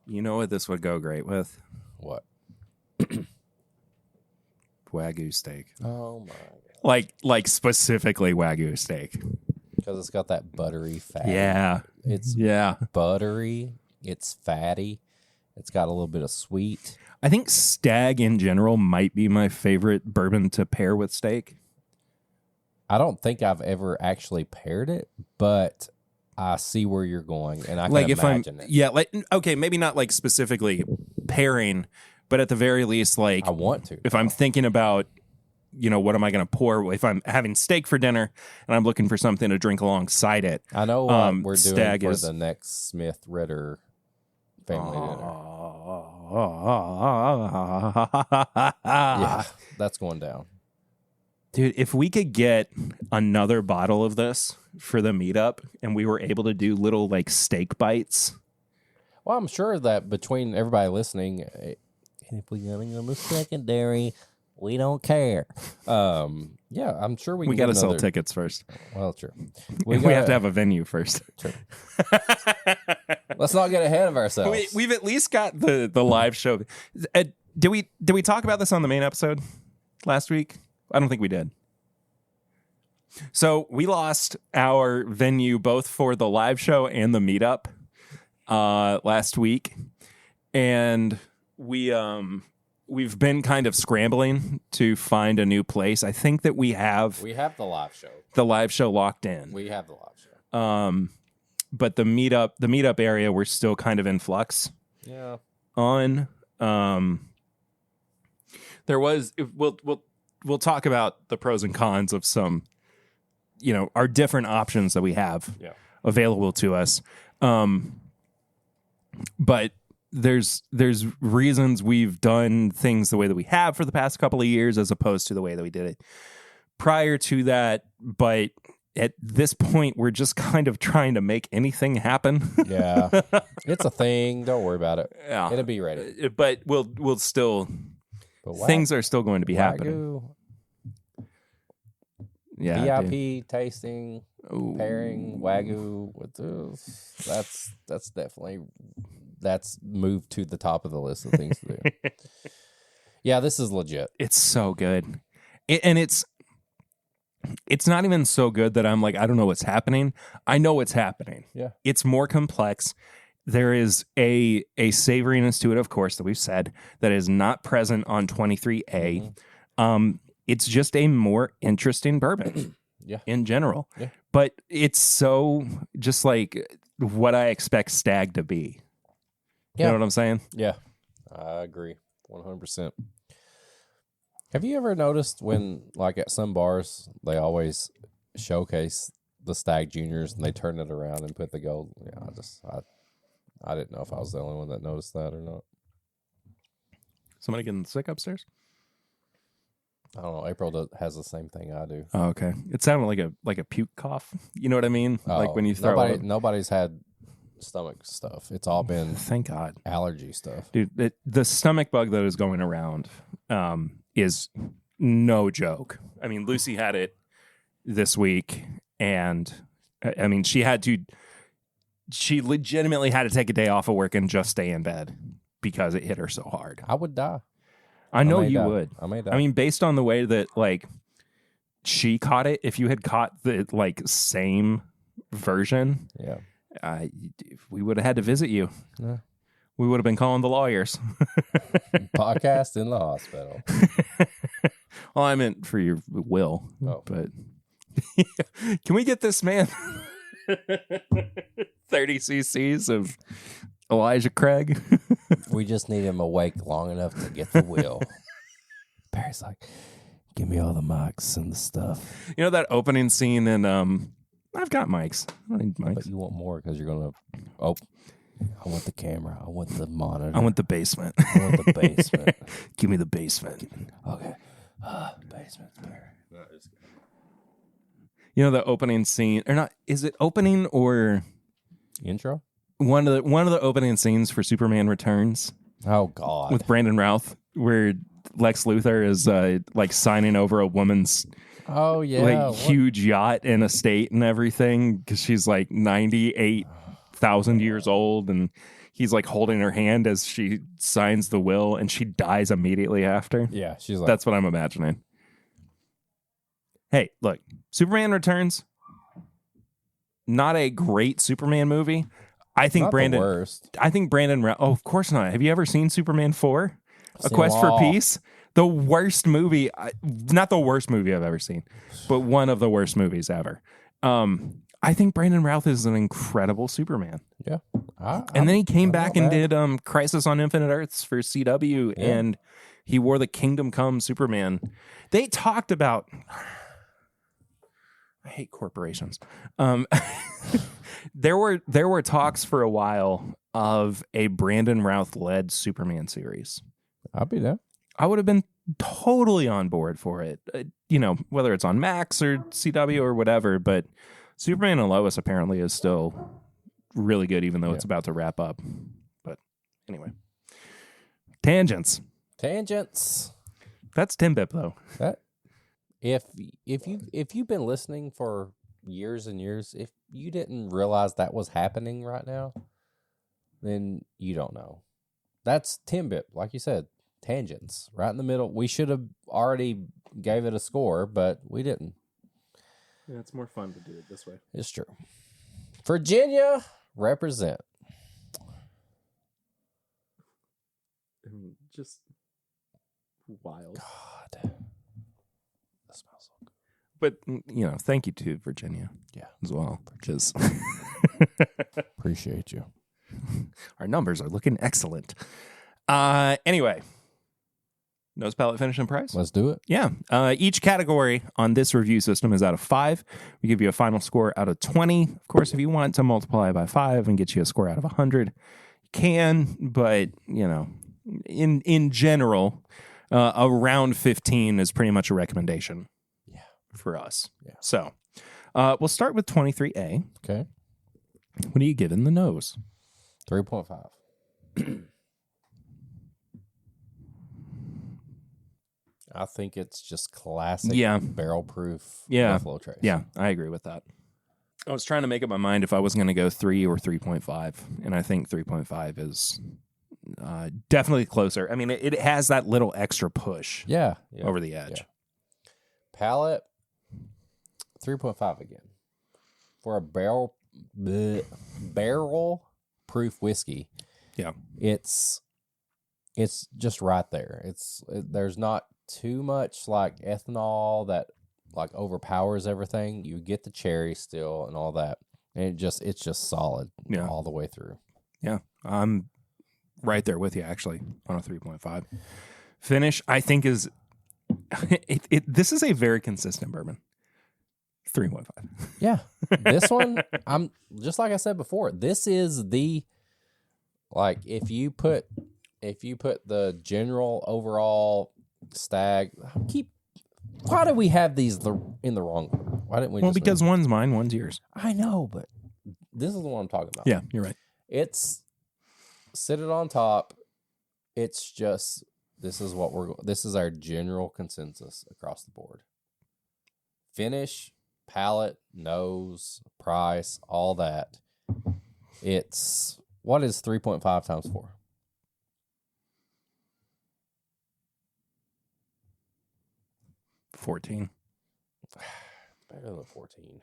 you know what this would go great with? what? Wagyu steak. Oh my god! Like specifically Wagyu steak. Because it's got that buttery fat. Yeah. It's buttery. It's fatty. It's got a little bit of sweet. I think Stagg in general might be my favorite bourbon to pair with steak. I don't think I've ever actually paired it, but I see where you're going, and I can imagine it. Yeah, okay, maybe not like specifically pairing, but at the very least, like I want to. If I'm thinking about, what am I going to pour? If I'm having steak for dinner and I'm looking for something to drink alongside it. I know what we're doing Stagg for is the next Smith Ritter family dinner. Yeah, that's going down. Dude, if we could get another bottle of this for the meetup and we were able to do little like steak bites. Well, I'm sure that between everybody listening, if we're going to go to secondary, we don't care. Yeah, I'm sure we got to sell tickets first. Well, true. We have to have a venue first. True. Let's not get ahead of ourselves. We've at least got the live show. Did we talk about this on the main episode last week? I don't think we did. So we lost our venue both for the live show and the meetup last week, and we've been kind of scrambling to find a new place. I think that we have the live show. The live show locked in. We have the live show. But the meetup area, we're still kind of in flux. Yeah. On there was we'll talk about the pros and cons of some, our different options that we have available to us. But there's reasons we've done things the way that we have for the past couple of years as opposed to the way that we did it prior to that. But at this point, we're just kind of trying to make anything happen. Yeah, it's a thing. Don't worry about it. Yeah. It'll be ready. But we'll still... things are still going to be happening. Yeah, VIP tasting, pairing Wagyu with this. That's definitely moved to the top of the list of things to do. Yeah, this is legit. It's so good, and it's not even so good that I'm like, I don't know what's happening. I know what's happening. Yeah, it's more complex. There is a savoriness to it, of course, that we've said that is not present on 23A. Mm-hmm. It's just a more interesting bourbon in general. Yeah. But it's so just like what I expect Stagg to be. You know what I'm saying? Yeah, I agree 100%. Have you ever noticed when, like at some bars, they always showcase the Stagg Juniors and they turn it around and put the gold? Yeah, I didn't know if I was the only one that noticed that or not. Somebody getting sick upstairs? I don't know. April has the same thing I do. Oh, okay. It sounded like a puke cough. You know what I mean? Like when you throw nobody's had stomach stuff. It's all been thank God allergy stuff. Dude, the stomach bug that is going around is no joke. I mean, Lucy had it this week, and I mean, she legitimately had to take a day off of work and just stay in bed because it hit her so hard. I would die. I know you would. I may die. I mean, based on the way that like she caught it, if you had caught the like same version, yeah, we would have had to visit you. Yeah. We would have been calling the lawyers. Podcast in the hospital. Well, I meant for your will, but can we get this man 30 cc's of Elijah Craig? We just need him awake long enough to get the will. Barry's like, give me all the mics and the stuff. You know that opening scene in I've got mics. I don't need mics. But you want more because you're going to... I want the camera. I want the monitor. I want the basement. I want the basement. Give me the basement. Okay. Basement's better. You know the opening scene, or not? Is it opening or intro? One of the opening scenes for Superman Returns. Oh God! With Brandon Routh, where Lex Luthor is like signing over a woman's huge yacht and estate and everything because she's like 98,000 years old, and he's like holding her hand as she signs the will, and she dies immediately after. Yeah, she's like, that's what I'm imagining. Hey, look, Superman Returns, not a great Superman movie. I think Brandon. The worst. I think Brandon. Oh, of course not. Have you ever seen Superman 4? A Quest for Peace? The worst movie. Not the worst movie I've ever seen, but one of the worst movies ever. I think Brandon Routh is an incredible Superman. Yeah. And then he came back and did Crisis on Infinite Earths for CW, and he wore the Kingdom Come Superman. They talked about... I hate corporations. There were talks for a while of a Brandon Routh-led Superman series. I'll be there. I would have been totally on board for it. Whether it's on Max or CW or whatever, but Superman and Lois apparently is still really good, even though it's about to wrap up. But anyway, tangents. That's Timbip though. If you've been listening for years and years, if you didn't realize that was happening right now, then you don't know. That's Timbip, like you said, tangents right in the middle. We should have already gave it a score, but we didn't. Yeah, it's more fun to do it this way. It's true. Virginia, represent. I mean, just wild. God. That smells so good. But, thank you to Virginia. Yeah. As well. Because appreciate you. Our numbers are looking excellent. Anyway. Nose, palate, finish, and price? Let's do it. Yeah. Each category on this review system is out of 5. We give you a final score out of 20. Of course, if you want to multiply by 5 and get you a score out of 100, you can. But, in general, around 15 is pretty much a recommendation for us. Yeah. So we'll start with 23A. Okay. What are you giving the nose? 3.5. I think it's just classic barrel-proof Buffalo Trace. Yeah, I agree with that. I was trying to make up my mind if I was going to go 3 or 3.5, and I think 3.5 is definitely closer. I mean, it has that little extra push over the edge. Yeah. Palate, 3.5 again. For a barrel-proof whiskey, it's just right there. There's not too much like ethanol that like overpowers everything. You get the cherry still and all that, and it's just solid all the way through. Yeah, I'm right there with you actually on a 3.5. Finish, I think, is This is a very consistent bourbon. 3.5. Yeah. This one, I'm just like I said before, this is the, like, if you put the general overall Stagg, why do we have these in the wrong order? Why didn't we? Well, because one's mine, one's yours. I know, but this is the one I'm talking about. Yeah, you're right. It's sit it on top. It's just, this is our general consensus across the board. Finish, palate, nose, price, all that. It's, what is 3.5 times 4? 14. Better than 14.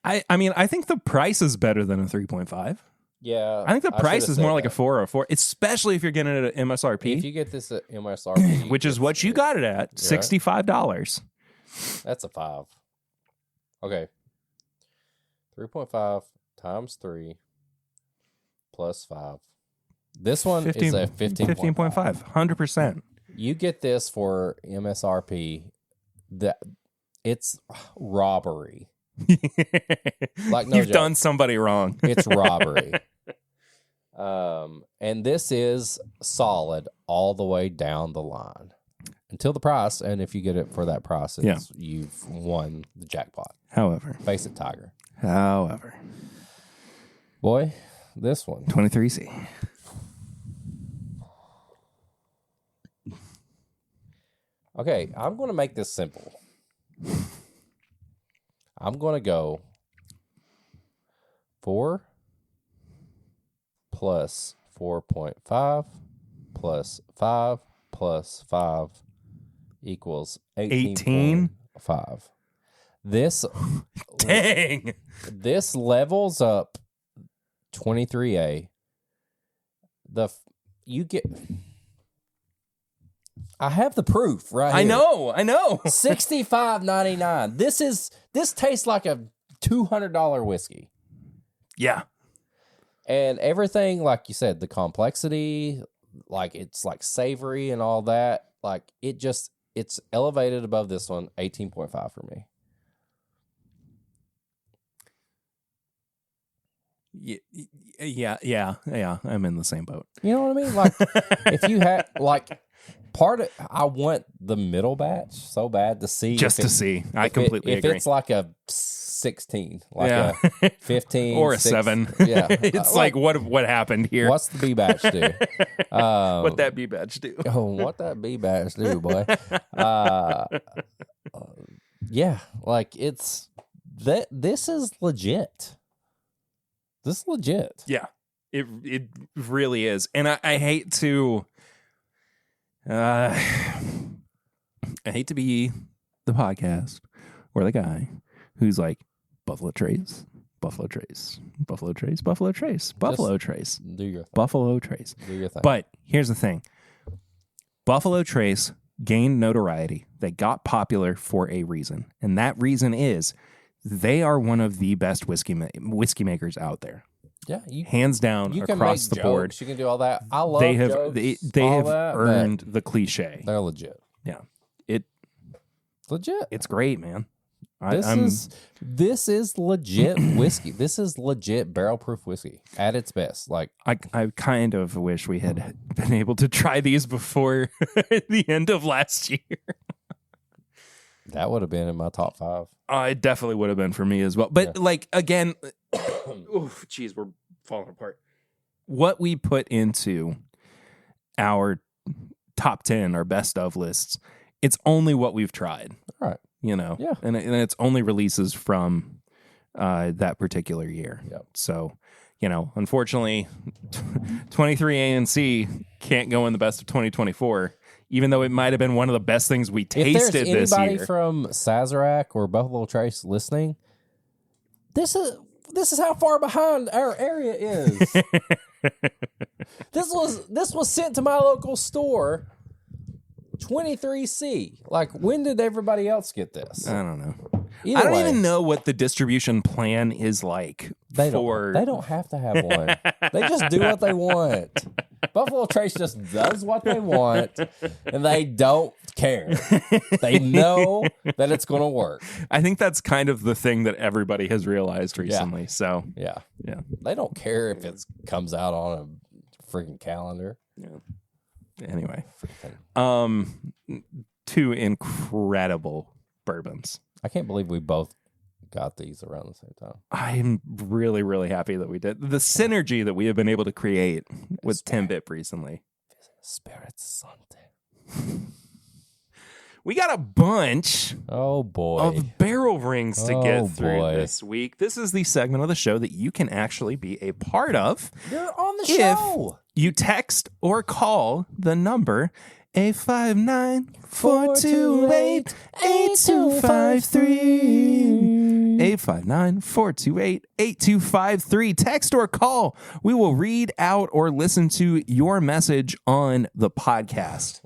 I mean, I think the price is better than a 3.5. Yeah. I think the price is more like a 4 or a 4, especially if you're getting it at MSRP. If you get this at MSRP, which is what you got it at, $65. That's a 5. Okay. 3.5 times 3 plus 5. This one is a 15.5. 100%. You get this for MSRP. It's robbery. Like, no You've joke. done somebody wrong. It's robbery. And this is solid all the way down the line until the price. And if you get it for that price, you've won the jackpot. However, face it, Tiger. However, boy, this one 23C. Okay, I'm going to make this simple. I'm going to go 4 plus 4.5 plus 5 plus 5 equals 18.5. This, dang, this levels up 23A. You get, I have the proof right here. I know. $65.99. This tastes like a $200 whiskey. Yeah. And everything, like you said, the complexity, like it's like savory and all that, like it's elevated above this one, 18.5 for me. Yeah. I'm in the same boat. You know what I mean? Like, if you had, like, I want the middle batch so bad to see. Just to see. I completely agree. If it's like a 16, like a 15. Or a 6, 7. Yeah. It's like what happened here? What's the B batch do? What that B batch do? Oh, what that B batch do, boy? Yeah, like it's that. This is legit. This is legit. Yeah, it really is, and I hate to. I hate to be the podcast or the guy who's like Buffalo Trace, Buffalo Trace, Buffalo Trace, Buffalo Trace, Buffalo Trace, Do your thing. Buffalo Trace. Do your thing. But here's the thing. Buffalo Trace gained notoriety. They got popular for a reason. And that reason is they are one of the best whiskey makers out there. Yeah, hands down you can across make the jokes, board. You can do all that. I love they have jokes, they all have that, earned the cliche. They're legit. Yeah. Legit. It's great, man. This is legit whiskey. This is legit barrel proof whiskey at its best. Like I kind of wish we had been able to try these before the end of last year. That would have been in my top 5. It definitely would have been for me as well. But like again, geez, we're falling apart. What we put into our top 10 or best of lists, it's only what we've tried. All right. You know, yeah, and it's only releases from that particular year. Yep. So, you know, unfortunately, 23A and C can't go in the best of 2024, even though it might have been one of the best things we tasted this year. If there's anybody from Sazerac or Buffalo Trace listening, this is how far behind our area is. This was sent to my local store. 23C. Like, when did everybody else get this? I don't know. Either I don't way, even know what the distribution plan is like. They don't have to have one. They just do what they want. Buffalo Trace just does what they want, and they don't care. They know that it's going to work. I think that's kind of the thing that everybody has realized recently. Yeah. So Yeah. yeah, They don't care if it comes out on a freaking calendar. yeah. Anyway, two incredible bourbons. I can't believe we both got these around the same time. I'm really, really happy that we did. The synergy that we have been able to create with Timbip recently. Spirit Sante. We got a bunch of barrel rings to get through this week. This is the segment of the show that you can actually be a part of. You're on the show. You text or call the number 859-428-8253. 859-428-8253. Text or call. We will read out or listen to your message on the podcast.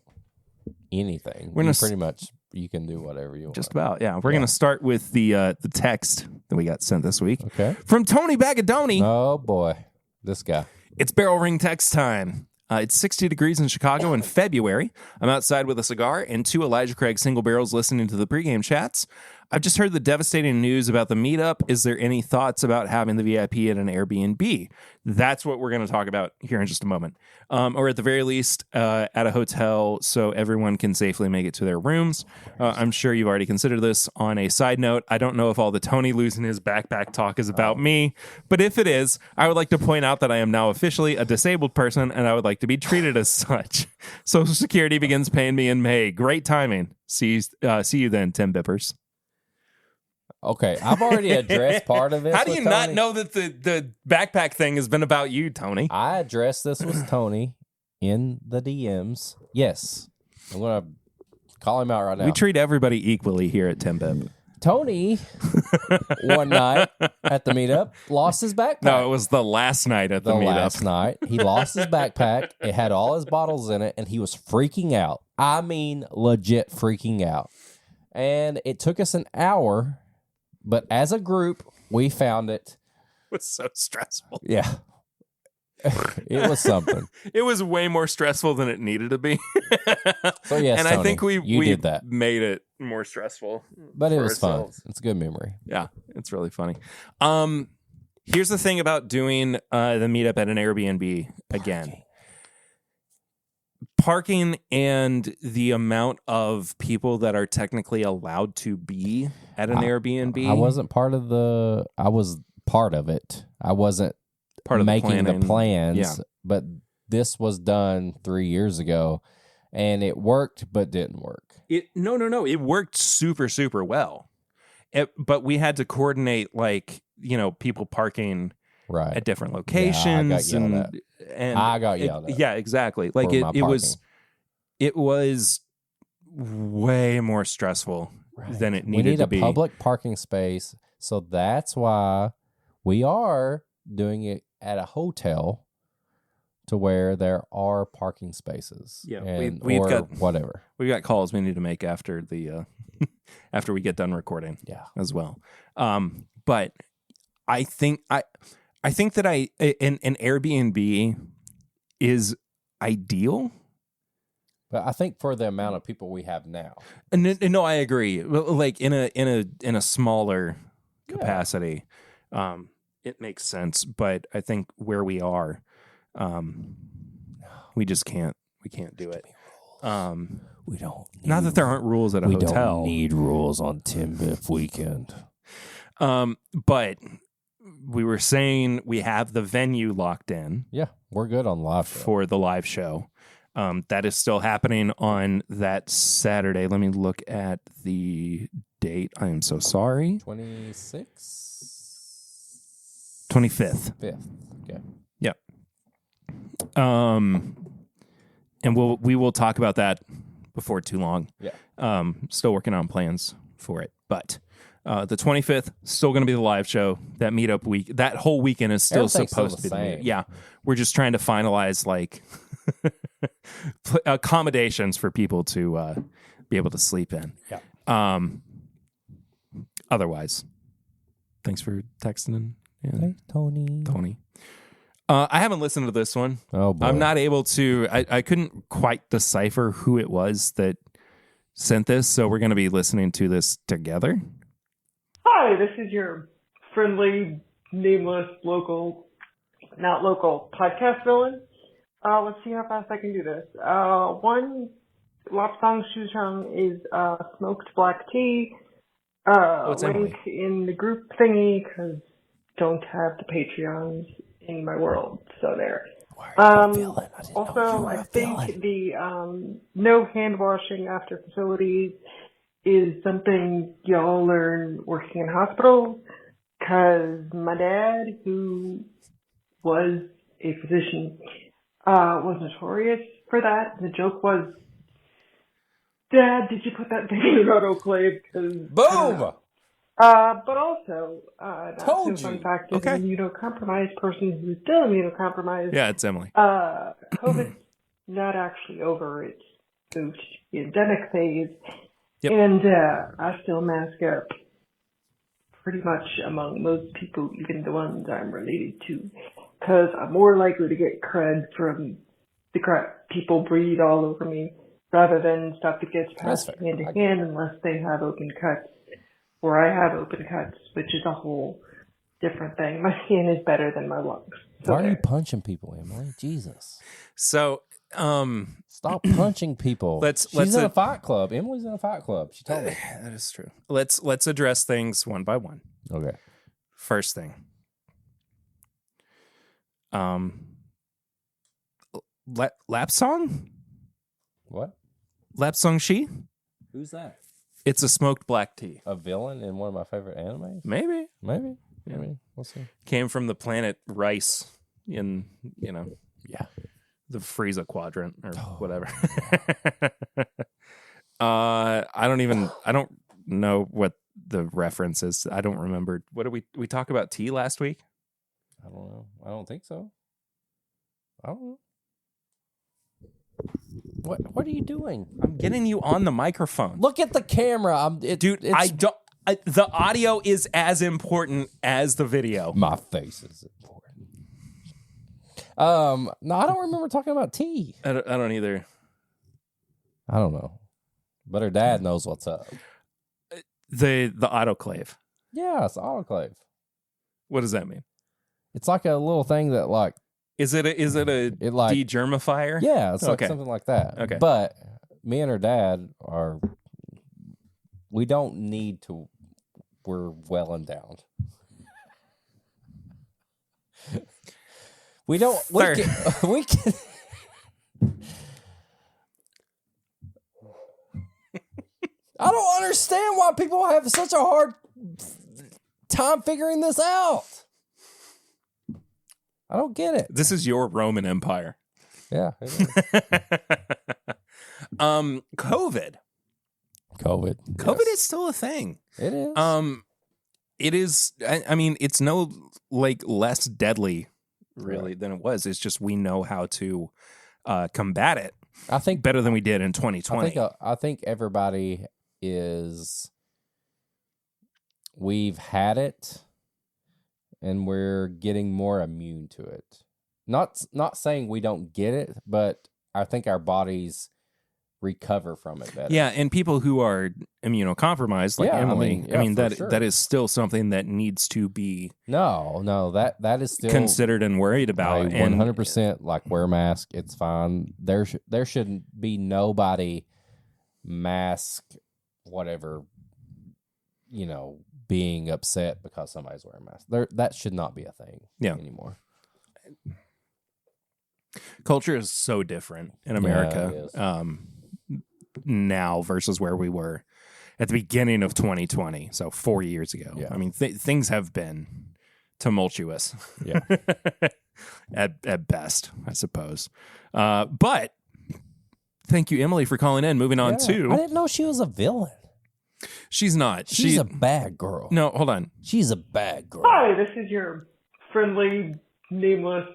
Anything. Pretty much you can do whatever you want. Just about, yeah. We're going to start with the text that we got sent this week. Okay. From Tony Bagadoni. Oh, boy. This guy. It's barrel ring text time. It's 60 degrees in Chicago in February. I'm outside with a cigar and 2 Elijah Craig single barrels listening to the pregame chats. I've just heard the devastating news about the meetup. Is there any thoughts about having the VIP at an Airbnb? That's what we're going to talk about here in just a moment. Or at the very least, at a hotel so everyone can safely make it to their rooms. I'm sure you've already considered this. On a side note, I don't know if all the Tony losing his backpack talk is about me, but if it is, I would like to point out that I am now officially a disabled person and I would like to be treated as such. Social Security begins paying me in May. Great timing. See you then, Tim Bippers. Okay, I've already addressed part of it. How do you not know that the backpack thing has been about you, Tony? I addressed this with Tony in the DMs. Yes. I'm going to call him out right now. We treat everybody equally here at Timbip. Tony, one night at the meetup, lost his backpack. No, it was the last night at the meetup. Last night, he lost his backpack. It had all his bottles in it, and he was freaking out. I mean, legit freaking out. And it took us an hour, but as a group, we found it. It was so stressful. Yeah. It was something. It was way more stressful than it needed to be. So yes, and Tony, I think we did that. Made it more stressful. But it was fun. It's a good memory. Yeah, it's really funny. Here's the thing about doing the meetup at an Airbnb again. Parking and the amount of people that are technically allowed to be at an Airbnb. I wasn't part of I was part of it. I wasn't part of making the plans, but this was done 3 years ago, and it worked, but didn't work. No. It worked super, super well. But we had to coordinate, people parking at different locations. Yeah, I got yelled at. And I got yelled at. Yeah, exactly. It was way more stressful than it needed to be. We need a public parking space, so that's why we are doing it at a hotel to where there are parking spaces. Yeah, we've got whatever. We've got calls we need to make after the after we get done recording. Yeah, as well. But I think that an Airbnb is ideal. But I think for the amount of people we have now. No, I agree. Like in a smaller capacity, it makes sense. But I think where we are, we just can't. We can't do it. We don't. Not that there aren't rules at a hotel. We don't need rules on Timbip weekend. But we were saying we have the venue locked in. Yeah, we're good on live show. For the live show. That is still happening on that Saturday. Let me look at the date. I am so sorry. 25th. 5th. Okay. Yep. And we will talk about that before too long. Yeah. Still working on plans for it, but the 25th still going to be the live show. That meetup week, that whole weekend is still supposed to be. Yeah, we're just trying to finalize accommodations for people to be able to sleep in. Yeah. Otherwise, thanks for texting. Hey, Tony. I haven't listened to this one. Oh, boy. I'm not able to. I couldn't quite decipher who it was that sent this, so we're going to be listening to this together. Hi, this is your friendly, nameless, not local podcast villain. Let's see how fast I can do this. One, Lapsang Shuchang is smoked black tea. Link in the group thingy, because don't have the Patreons in my world, so there. Also, I think the no hand washing after facilities is something y'all learn working in hospitals, because my dad, who was a physician, was notorious for that. The joke was, Dad, did you put that thing in an autoclave? Boom! But also, Told fun you. fact is an immunocompromised person who's still immunocompromised. Yeah, it's Emily. COVID's not actually over. It's moved to the endemic phase. Yep. And I still mask up pretty much among most people, even the ones I'm related to, because I'm more likely to get crud from the crap people breathe all over me rather than stuff that gets passed hand to hand unless they have open cuts. Or I have open cuts, which is a whole different thing. My skin is better than my lungs. So why are you punching people, Emily? Jesus. So, stop punching people. She's in a fight club. Emily's in a fight club. She told me. That is true. Let's address things one by one. Okay. First thing. Lap song? What? Lap song she? Who's that? It's a smoked black tea. A villain in one of my favorite animes? Maybe. Yeah. Maybe. We'll see. Came from the planet Rice in, the Frieza quadrant or whatever. I don't know what the reference is. I don't remember. What did we talk about tea last week? I don't know. I don't think so. I don't know. What are you doing? I'm getting you on the microphone. Look at the camera. The audio is as important as the video. My face is important. No, I don't remember talking about tea. I don't either. I don't know. But her dad knows what's up. The autoclave. Yeah, it's autoclave. What does that mean? It's like a little thing that like Is it a degermifier? Yeah, it's like something like that. Okay. But me and her dad we don't need to, we're well endowed. We can I don't understand why people have such a hard time figuring this out. I don't get it. This is your Roman Empire. Yeah. COVID is still a thing. It is. It is. I mean, it's no less deadly, really, than it was. It's just we know how to combat it. I think better than we did in 2020. I think everybody is. We've had it, and we're getting more immune to it. Not saying we don't get it, but I think our bodies recover from it better. Yeah, and people who are immunocompromised, like Emily, that is still something that needs to be that is still considered and worried about. 100%, like wear a mask, it's fine. There shouldn't be nobody mask whatever, being upset because somebody's wearing a mask. That should not be a thing anymore. Culture is so different in America now versus where we were at the beginning of 2020, so 4 years ago. I mean, things have been tumultuous, at best, I suppose. But thank you, Emily, for calling in. Moving on to, I didn't know she was a villain. She's not. She's a bad girl. No, hold on. She's a bad girl. Hi, this is your friendly, nameless,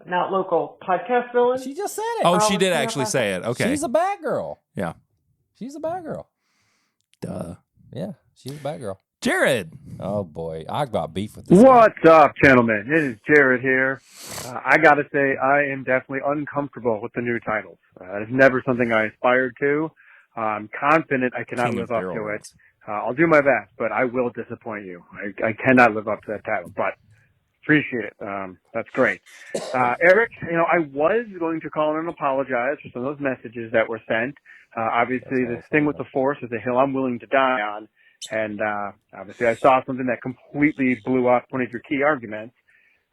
not local podcast villain. She just said it. Oh, she did actually say it. Okay. She's a bad girl. Yeah. She's a bad girl. Duh. Yeah, she's a bad girl. Jared. Oh, boy. I got beef with this What's up, gentlemen? It is Jared here. I got to say, I am definitely uncomfortable with the new titles. It's never something I aspired to. I'm confident I cannot King live of up barrel to it. rolls. I'll do my best, but I will disappoint you. I cannot live up to that title, but appreciate it. That's great. Eric, I was going to call in and apologize for some of those messages that were sent. Obviously, this thing with the Force is a hill I'm willing to die on. And obviously, I saw something that completely blew up one of your key arguments.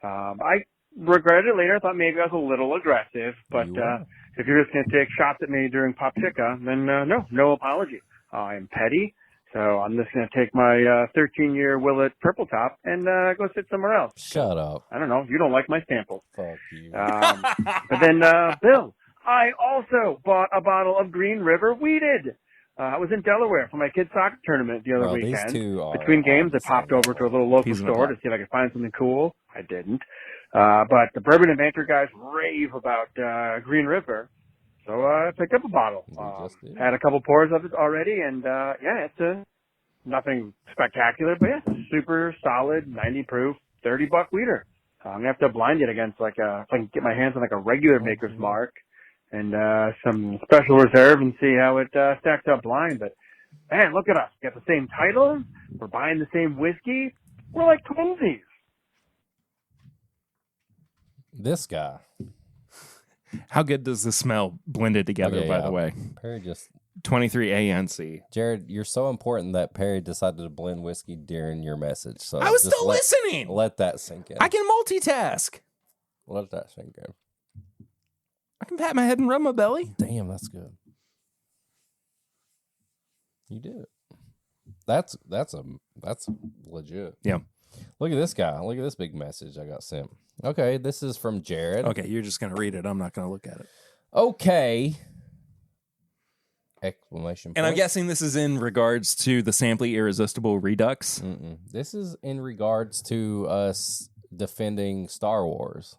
I regretted it later. I thought maybe I was a little aggressive. But if you're just going to take shots at me during Pop Chica, then no apology. I am petty. So I'm just going to take my 13-year Willet Purple Top and go sit somewhere else. Shut up. I don't know. You don't like my samples. Fuck you. But then, Bill, I also bought a bottle of Green River Weeded. I was in Delaware for my kids' soccer tournament the other weekend. These two are Between games, I popped over to a little local Peas in a store pod. to see if I could find something cool. I didn't. But the Bourbon and Banter guys rave about Green River. So I picked up a bottle. Had a couple pours of it already, and it's nothing spectacular, but it's a super solid 90 proof, $30 weeder. I'm gonna have to blind it against if I can get my hands on a regular Maker's Mark and some special reserve and see how it stacks up blind. But man, look at us. We got the same title. We're buying the same whiskey. We're like twinsies. This guy. How good does this smell blended together, by the way? Perry just... 23 ANC. Jared, you're so important that Perry decided to blend whiskey during your message. So I was just still listening. Let that sink in. I can multitask. Let that sink in. I can pat my head and rub my belly. Damn, that's good. You did it. That's legit. Yeah. Look at this guy. Look at this big message I got sent. Okay, this is from Jared. Okay, you're just going to read it. I'm not going to look at it. Okay. Exclamation point. And I'm guessing this is in regards to the Sampley Irresistible Redux. This is in regards to us defending Star Wars.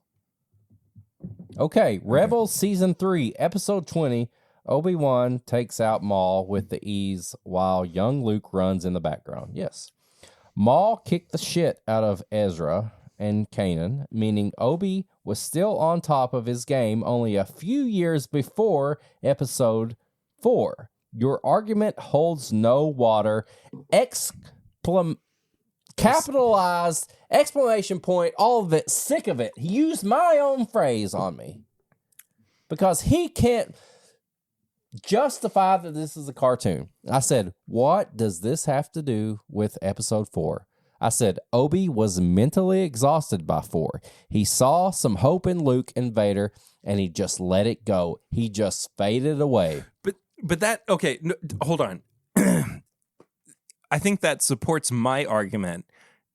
Okay, Rebels Season 3, Episode 20. Obi-Wan takes out Maul with the ease while young Luke runs in the background. Yes. Maul kicked the shit out of Ezra and Kanan, meaning Obi was still on top of his game only a few years before Episode 4. Your argument holds no water. Capitalized, exclamation point, all of it, sick of it. He used my own phrase on me. Because he can't justify that this is a cartoon. I said, what does this have to do with Episode 4? I said, Obi was mentally exhausted by 4. He saw some hope in Luke and Vader, and he just let it go. He just faded away. But that, okay, no, hold on. I think that supports my argument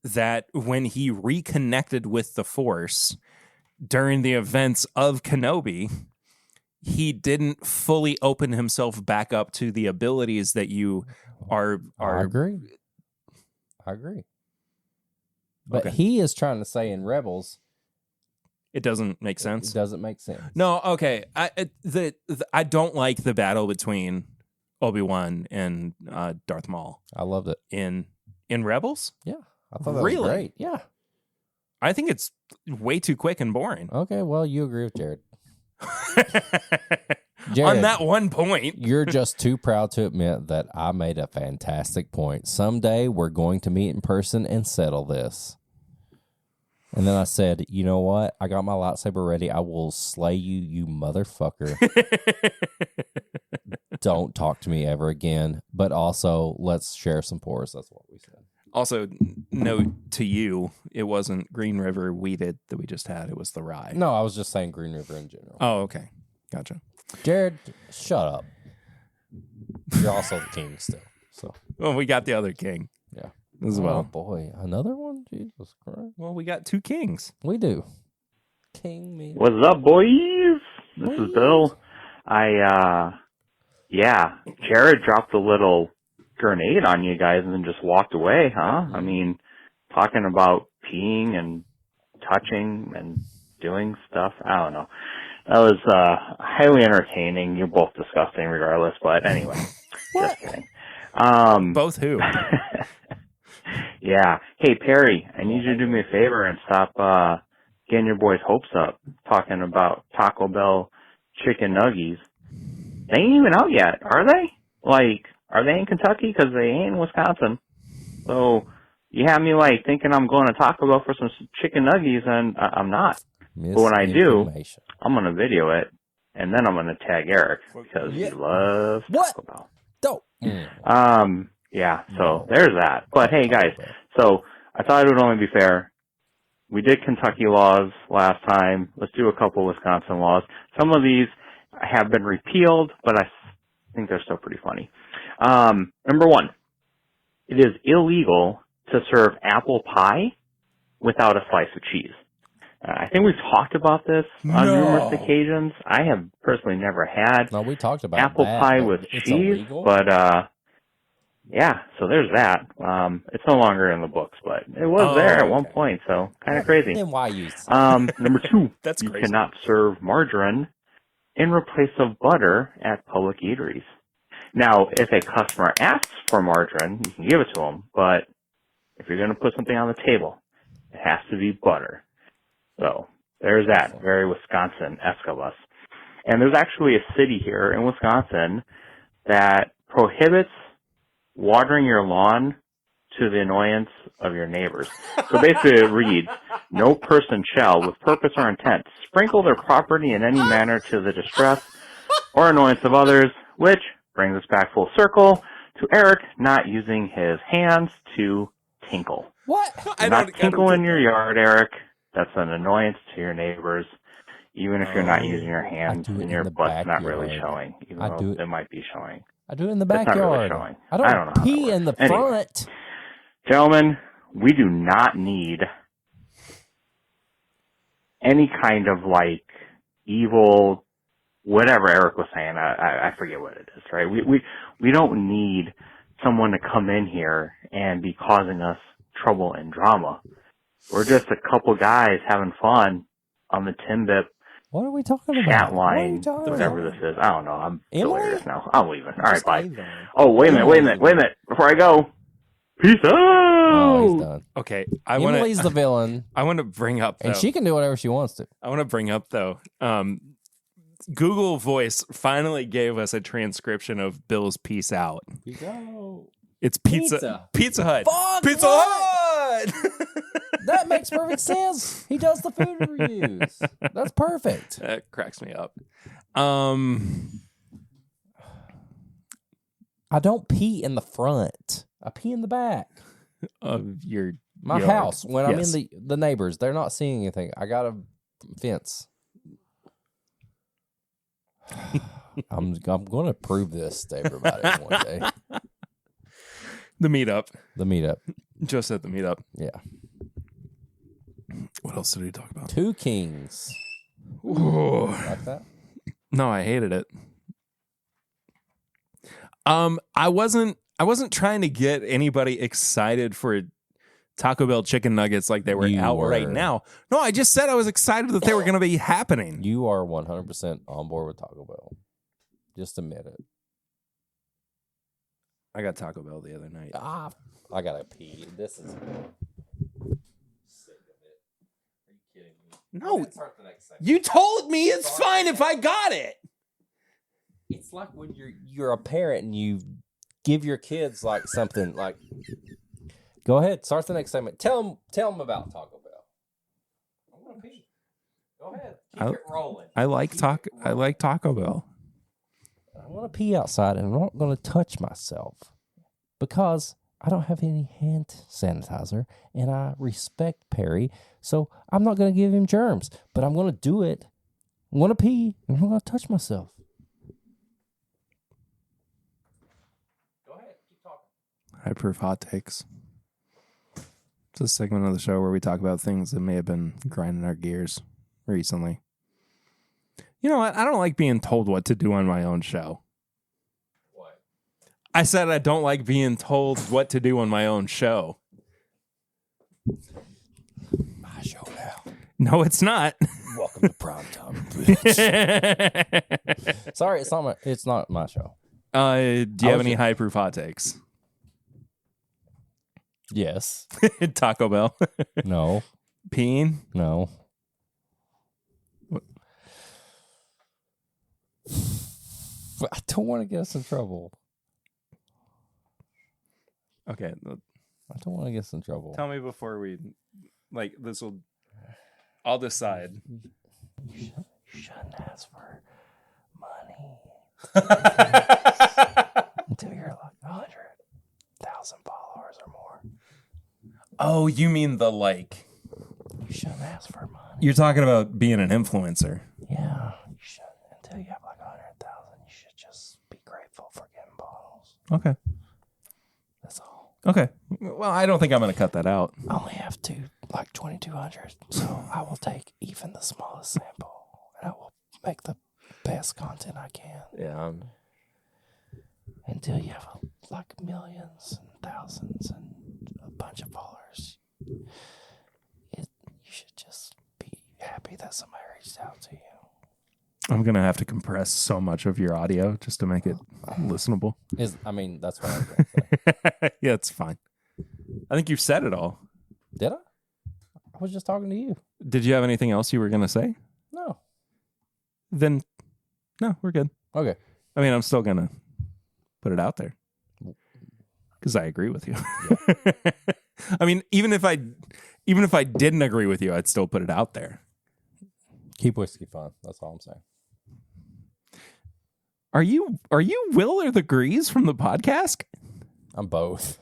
that when he reconnected with the Force during the events of Kenobi, he didn't fully open himself back up to the abilities that you are. I agree. But he is trying to say in Rebels, it doesn't make sense. It doesn't make sense. No, okay. I don't like the battle between Obi-Wan and Darth Maul. I loved it. In Rebels? Yeah. I thought that was great. Yeah. I think it's way too quick and boring. Okay, well, you agree with Jared. On that one point. You're just too proud to admit that I made a fantastic point. Someday we're going to meet in person and settle this. And then I said, you know what? I got my lightsaber ready. I will slay you, you motherfucker. Don't talk to me ever again. But also, let's share some pours. That's what we said. Also, note to you, it wasn't Green River Weeded that we just had. It was the rye. No, I was just saying Green River in general. Oh, okay. Gotcha. Jared, shut up. You're also the king still. So, well, we got the other king. Yeah. As well. Oh, boy. Another one? Jesus Christ. Well, we got 2 kings. We do. King me. What's up, boys? This is Bill. Jared dropped a little grenade on you guys and then just walked away, huh? I mean, talking about peeing and touching and doing stuff. I don't know. That was highly entertaining. You're both disgusting regardless, but anyway. Just kidding. Both who? Yeah. Hey, Perry, I need you to do me a favor and stop getting your boys' hopes up talking about Taco Bell chicken nuggies. They ain't even out yet, are they? Like, are they in Kentucky? Because they ain't in Wisconsin. So you have me, like, thinking I'm going to Taco Bell for some chicken nuggies, and I'm not. But when I do, I'm going to video it, and then I'm going to tag Eric because he loves Taco Bell. Don't. Yeah, so there's that. But hey, guys, so I thought it would only be fair. We did Kentucky laws last time. Let's do a couple Wisconsin laws. Some of these have been repealed, but I think they're still pretty funny. Number one, it is illegal to serve apple pie without a slice of cheese. I think we've talked about this on numerous occasions. I have personally never had we talked about apple pie with cheese, illegal? But yeah, so there's that. It's no longer in the books, but it was there at one point, so kind of crazy. Then why use? Number two, That's you crazy. cannot serve margarine in replace of butter at public eateries. Now, if a customer asks for margarine, you can give it to them, but if you're going to put something on the table, it has to be butter. So there's that. Very Wisconsin-esque of us. And there's actually a city here in Wisconsin that prohibits watering your lawn to the annoyance of your neighbors. So basically it reads, no person shall, with purpose or intent, sprinkle their property in any manner to the distress or annoyance of others, which brings us back full circle to Eric not using his hands to tinkle. What? Do not tinkle in your yard, Eric. That's an annoyance to your neighbors, even if you're not using your hands and your butt's not really showing, even though it might be showing. I do it in the It's backyard. not really showing. I don't know pee in the front. Gentlemen, we do not need any kind of, like, evil, whatever Eric was saying. I forget what it is, right? We don't need someone to come in here and be causing us trouble and drama. We're just a couple guys having fun on the Timbip What are we talking about? chat line, whatever this is. I don't know. I'm delirious now. I'm leaving. All right, bye. Avon. Oh, wait a minute. Before I go, peace out. Oh, he's done. Okay, Emily's the villain, I want to bring up, though, and she can do whatever she wants to. I want to bring up, though, Google Voice finally gave us a transcription of Bill's "Peace Out." Peace out. It's Pizza Hut. Fuck Pizza what? Hut. That makes perfect sense. He does the food reviews. That's perfect. That cracks me up. I don't pee in the front. I pee in the back. Of your My yard. house, when Yes. I'm in the neighbors, they're not seeing anything. I got a fence. I'm going to prove this to everybody one day. The meetup. The meetup. Just at the meetup. Yeah. What else did we talk about? Two Kings. Ooh. Like that? No, I hated it. I wasn't trying to get anybody excited for Taco Bell chicken nuggets like they were out right now. No, I just said I was excited that they were going to be happening. You are 100% on board with Taco Bell. Just admit it. I got Taco Bell the other night. I gotta pee. This is sick of it. Are you kidding me? No, you told me it's fine if I got it. It's like when you're a parent and you give your kids like something like. Go ahead, start the next segment. Tell them about Taco Bell. I'm gonna pee. Go ahead, keep it rolling. I like Taco Bell. I want to pee outside, and I'm not going to touch myself because I don't have any hand sanitizer, and I respect Perry, so I'm not going to give him germs. But I'm going to do it. I'm going to pee, and I'm not going to touch myself. Go ahead, keep talking. High proof hot takes. It's a segment of the show where we talk about things that may have been grinding our gears recently. You know what? I don't like being told what to do on my own show. What? I said I don't like being told what to do on my own show. My show now. No, it's not. Welcome to primetime, bitch. Sorry, it's not my show. Do you have any high proof hot takes? Yes. Taco Bell. No. Peeing. No. What? I don't want to get us in trouble. Okay. I don't want to get us in trouble. Tell me before we, like, this will, I'll decide. You shouldn't ask for money until you're like 100,000 followers or more. Oh, you mean the, like, You shouldn't ask for money. you're talking about being an influencer. Yeah, you shouldn't. Until you have like 100,000, you should just be grateful for getting bottles. Okay. That's all. Okay. Well, I don't think I'm going to cut that out. I only have 2,200, so I will take even the smallest sample, and I will make the best content I can. Yeah. Until you have like millions and thousands and a bunch of followers, you should just be happy that somebody reached out to you. I'm going to have to compress so much of your audio just to make it listenable. That's what I was going to say. Yeah, it's fine. I think you've said it all. Did I? I was just talking to you. Did you have anything else you were going to say? No. Then, no, we're good. Okay. I mean, I'm still going to put it out there because I agree with you. Yeah. I mean, even if I didn't agree with you, I'd still put it out there. Keep whiskey fun. That's all I'm saying. Are you Will or the Grease from the podcast? I'm both.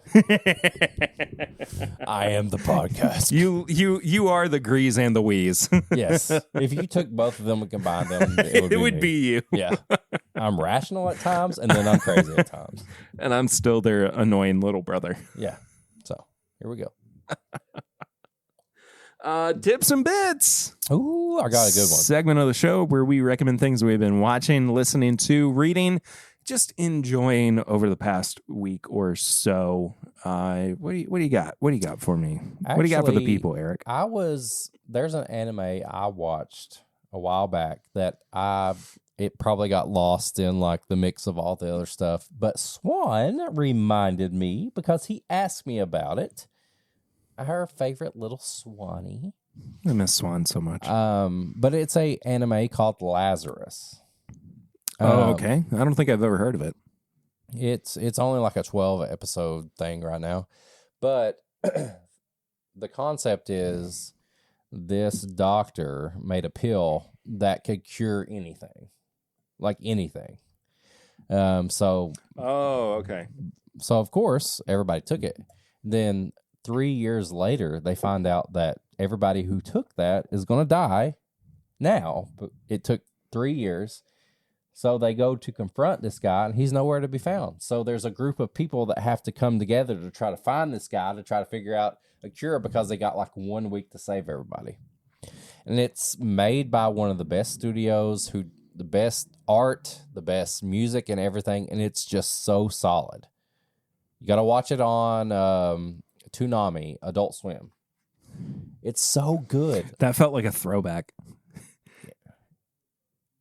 I am the podcast. You are the Grease and the Wheeze. Yes. If you took both of them and combined them, it would be me. you. Yeah. I'm rational at times, and then I'm crazy at times. And I'm still their annoying little brother. Yeah. So here we go. Tips and bits. Ooh, I got a good one. Segment of the show where we recommend things we've been watching, listening to, reading, just enjoying over the past week or so. What do you got? What do you got for me? What do you got for the people, Eric? There's an anime I watched a while back that it probably got lost in like the mix of all the other stuff, but Swan reminded me because he asked me about it. Her favorite little Swanee. I miss Swan so much. But it's a anime called Lazarus. Okay. I don't think I've ever heard of it. It's only like a 12 episode thing right now, but the concept is this doctor made a pill that could cure anything, like anything. So okay. So of course everybody took it. Then 3 years later, they find out that everybody who took that is going to die now. But it took 3 years. So they go to confront this guy, and he's nowhere to be found. So there's a group of people that have to come together to try to find this guy, to try to figure out a cure, because they got like 1 week to save everybody. And it's made by one of the best studios, the best art, the best music and everything. And it's just so solid. You got to watch it on Toonami, Adult Swim. It's so good. That felt like a throwback.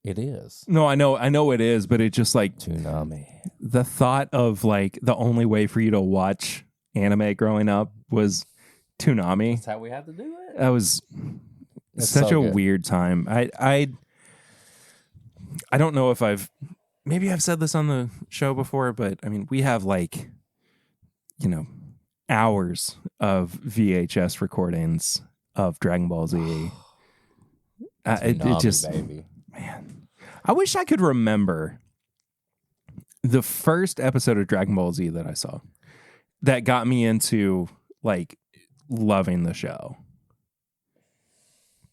It is. No, I know it is, but it just like Toonami. The thought of like the only way for you to watch anime growing up was Toonami. That's how we had to do it. That was It's such so a good. weird time. I don't know if I've said this on the show before, but I mean, we have like, hours of VHS recordings of Dragon Ball Z. It just, baby. man, I wish I could remember the first episode of Dragon Ball Z that I saw that got me into like loving the show.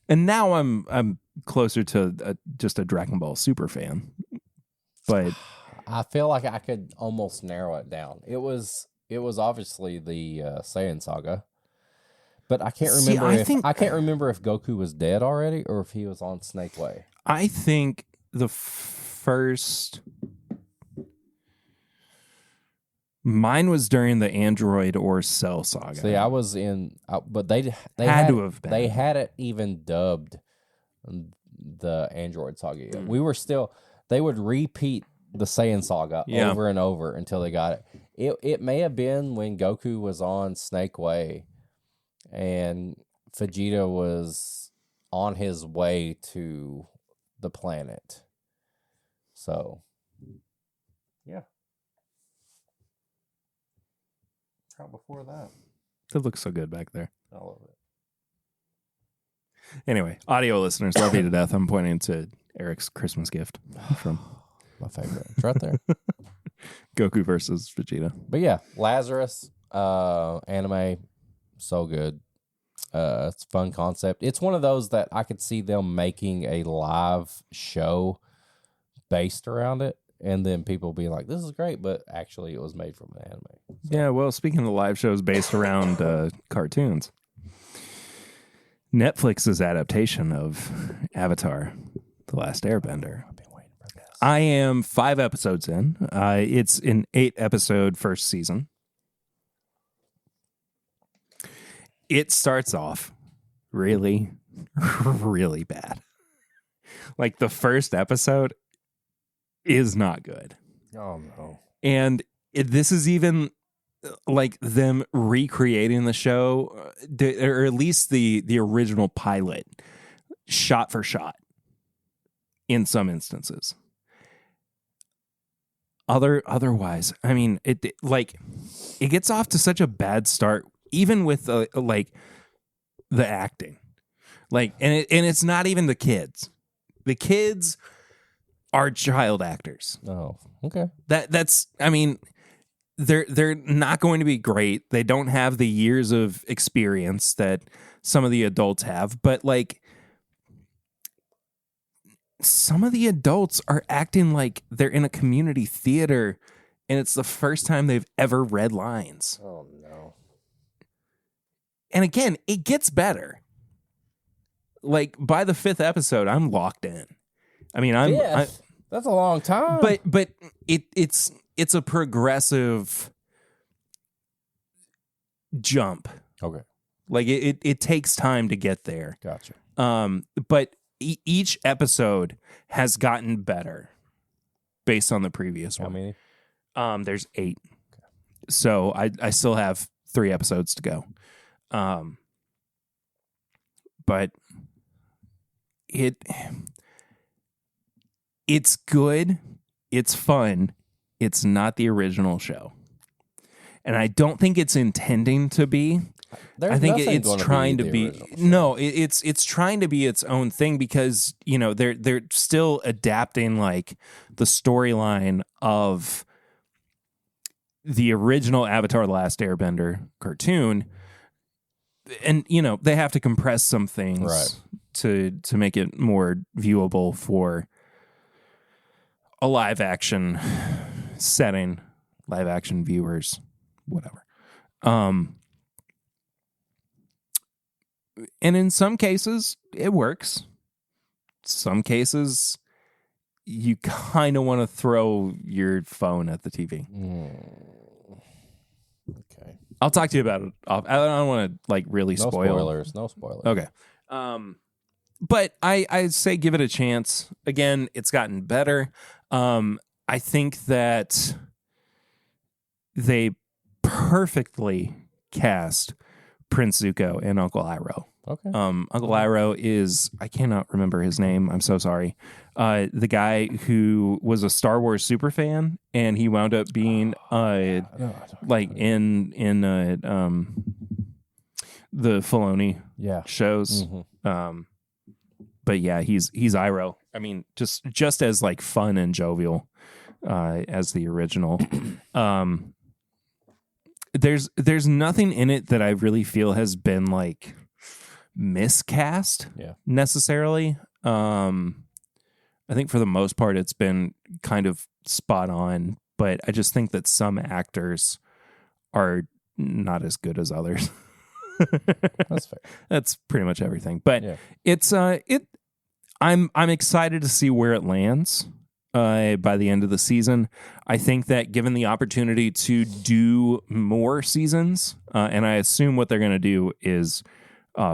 And now I'm closer to just a Dragon Ball Super fan. But I feel like I could almost narrow it down. It was obviously the Saiyan saga, but I can't remember. I can't remember if Goku was dead already or if he was on Snake Way. I think the first mine was during the Android or Cell saga. See, I was in, but they had to have been. They hadn't even dubbed the Android saga yet. We were still. They would repeat the Saiyan saga over and over until they got it. It may have been when Goku was on Snake Way and Vegeta was on his way to the planet. So, yeah. How before that? It looks so good back there. I love it. Anyway, audio listeners, love you to death. I'm pointing to Eric's Christmas gift from My favorite. It's right there. Goku versus Vegeta. But yeah, Lazarus, anime, so good. It's a fun concept. It's one of those that I could see them making a live show based around it, and then people being like, this is great, but actually it was made from an anime. So. Yeah, well, speaking of the live shows based around cartoons, Netflix's adaptation of Avatar, The Last Airbender. I've been waiting for this. I am 5 episodes in. It's an 8-episode first season. It starts off really, really bad. Like the first episode is not good. Oh, no. And this is even like them recreating the show, or at least the original pilot, shot for shot in some instances. Otherwise, I mean, it gets off to such a bad start, even with like the acting, like, and it's not even the kids. The kids are child actors. Oh, okay. That's I mean, they're not going to be great. They don't have the years of experience that some of the adults have, but like some of the adults are acting like they're in a community theater and it's the first time they've ever read lines. Oh, no. And again, it gets better. Like by the 5th episode, I'm locked in. I mean, That's a long time. But it's a progressive jump. Okay. Like it takes time to get there. Gotcha. But each episode has gotten better based on the previous How one. many? There's 8. Okay. So I still have 3 episodes to go. But it's good. It's fun. It's not the original show. And I don't think it's intending to be. I think it's trying to be. No, it's trying to be its own thing because, you know, they're still adapting like the storyline of the original Avatar: The Last Airbender cartoon. And, you know, they have to compress some things to make it more viewable for a live action setting, live action viewers, whatever. And in some cases, it works. Some cases, you kind of want to throw your phone at the TV. Okay. I'll talk to you about it. I don't want to like really spoil. No spoilers. Okay. But I say give it a chance. Again, it's gotten better. I think that they perfectly cast Prince Zuko and Uncle Iroh. Okay. Uncle Iroh is, I cannot remember his name. I'm so sorry. The guy who was a Star Wars super fan, and he wound up being like in the Filoni shows. Mm-hmm. But yeah, he's Iroh. I mean, just as like fun and jovial as the original. There's nothing in it that I really feel has been like miscast necessarily. I think for the most part it's been kind of spot on, but I just think that some actors are not as good as others. That's fair. That's pretty much everything. But it's I'm excited to see where it lands by the end of the season. I think that given the opportunity to do more seasons, and I assume what they're going to do is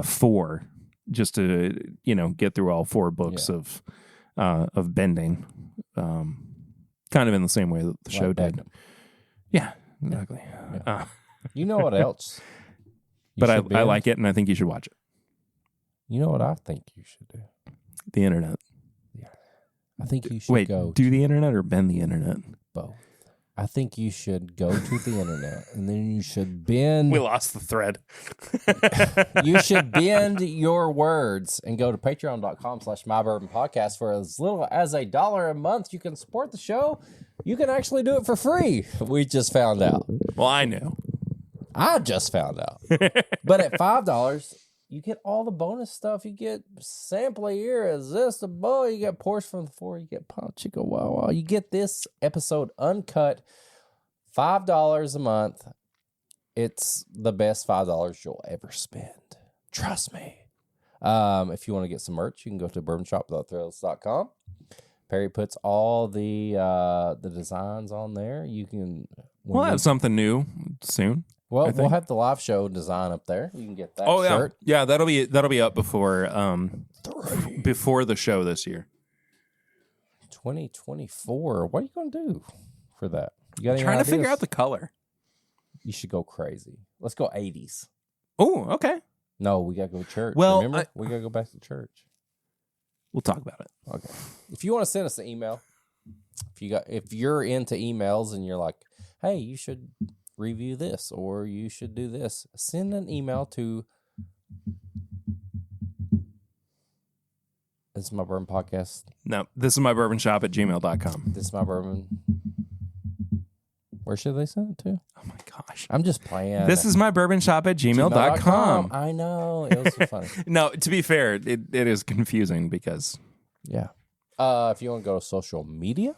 4, just to, you know, get through all 4 books of bending, kind of in the same way that the show did. Yeah. Exactly. You know what else? But I like it, and I think you should watch it. You know what I think you should do? The internet. I think you should go do the internet or bend the internet? both. I think you should go to the internet, and then you should bend. We lost the thread. You should bend your words and go to patreon.com/mybourbonpodcast for as little as $1 a month. You can support the show. You can actually do it for free. We just found out. Well, I knew. I just found out. But at $5, you get all the bonus stuff. You get sample irresistible. You get Pours from the Floor. You get Pop Chico Wow Wow. You get this episode uncut. $5 a month. It's the best $5 you'll ever spend. Trust me. If you want to get some merch, you can go to bourbonshop.threadless.com. Perry puts all the designs on there. You can. We'll have something new soon. Well, we'll have the live show design up there. You can get that shirt. Yeah, that'll be up before the show this year. 2024. What are you going to do for that? You got any trying ideas? to figure out the color. You should go crazy. Let's go 80s. Oh, okay. No, we got to go to church. Well, remember? We got to go back to church. We'll talk about it. Okay. If you want to send us an email, if you're into emails and you're like, hey, you should review this or you should do this, send an email to This is My Bourbon Podcast. No, this is my bourbon shop at gmail.com. This is My Bourbon. Where should they send it to? Oh my gosh. I'm just playing. This is my bourbon shop at gmail.com. I know. It was so funny. No, to be fair, it is confusing because. Yeah. If you want to go to social media,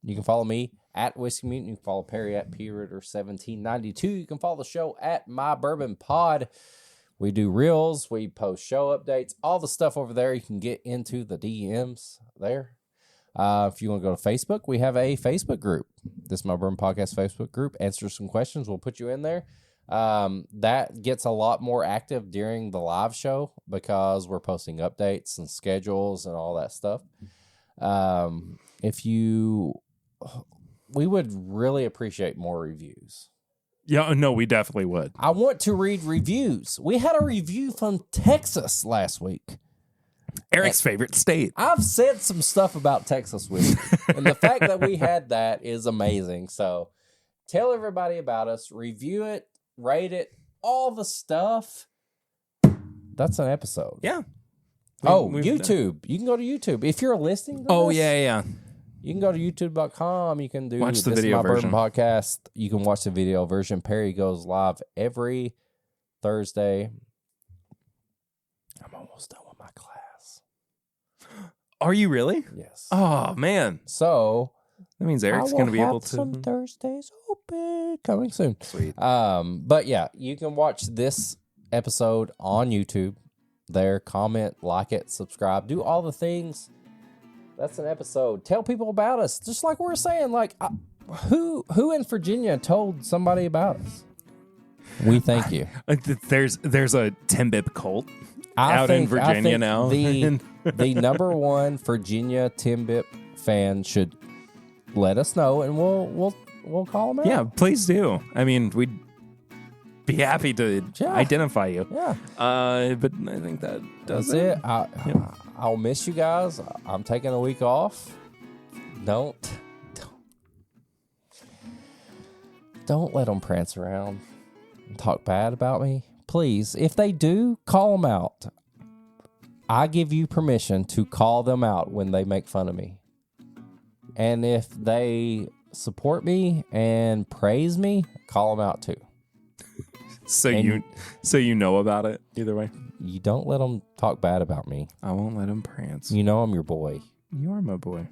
you can follow me at Whiskey Mutant. You can follow Perry at PRitter1792. You can follow the show at My Bourbon Pod. We do reels. We post show updates. All the stuff over there. You can get into the DMs there. If you want to go to Facebook, we have a Facebook group. This is My Bourbon Podcast Facebook group. Answer some questions. We'll put you in there. That gets a lot more active during the live show because we're posting updates and schedules and all that stuff. We would really appreciate more reviews. Yeah, no, we definitely would. I want to read reviews. We had a review from Texas last week. Eric's favorite state. I've said some stuff about Texas with you, and the fact that we had that is amazing. So tell everybody about us, review it, rate it, all the stuff. That's an episode. Yeah. YouTube. You can go to YouTube. If you're listening to this, yeah. You can go to youtube.com. You can do watch the This video My version. Bourbon Podcast. You can watch the video version. Perry goes live every Thursday. I'm almost done with my class. Are you really? Yes. Oh, man. So That means Eric's going to be able to. some Thursdays open coming soon. Sweet. But yeah, you can watch this episode on YouTube. There, comment, like it, subscribe, do all the things. That's an episode. Tell people about us. Just like we were saying, like who in Virginia told somebody about us? We thank you. There's a 10-bip cult out in Virginia now. The number one Virginia 10-bip fan should let us know, and we'll call them out. Yeah, please do. I mean, we'd be happy to identify you. Yeah. But I think that does it. I'll miss you guys. I'm taking a week off. Don't let them prance around and talk bad about me. Please, if they do, call them out. I give you permission to call them out when they make fun of me. And if they support me and praise me, call them out too. So you know about it either way. You don't let them talk bad about me. I won't let them prance. You know I'm your boy. You are my boy.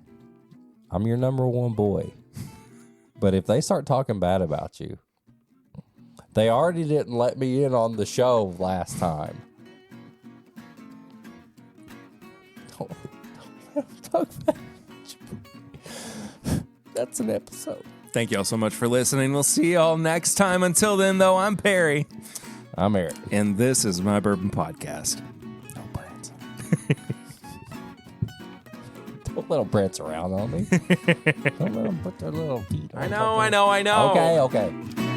I'm your number one boy. But if they start talking bad about you, they already didn't let me in on the show last time. Don't let them talk bad about you. That's an episode. Thank you all so much for listening. We'll see you all next time. Until then, though, I'm Perry. I'm Eric. And this is My Bourbon Podcast. No brands. Don't Don't let them prance around on me. Don't let them put their little feet on I know. Okay.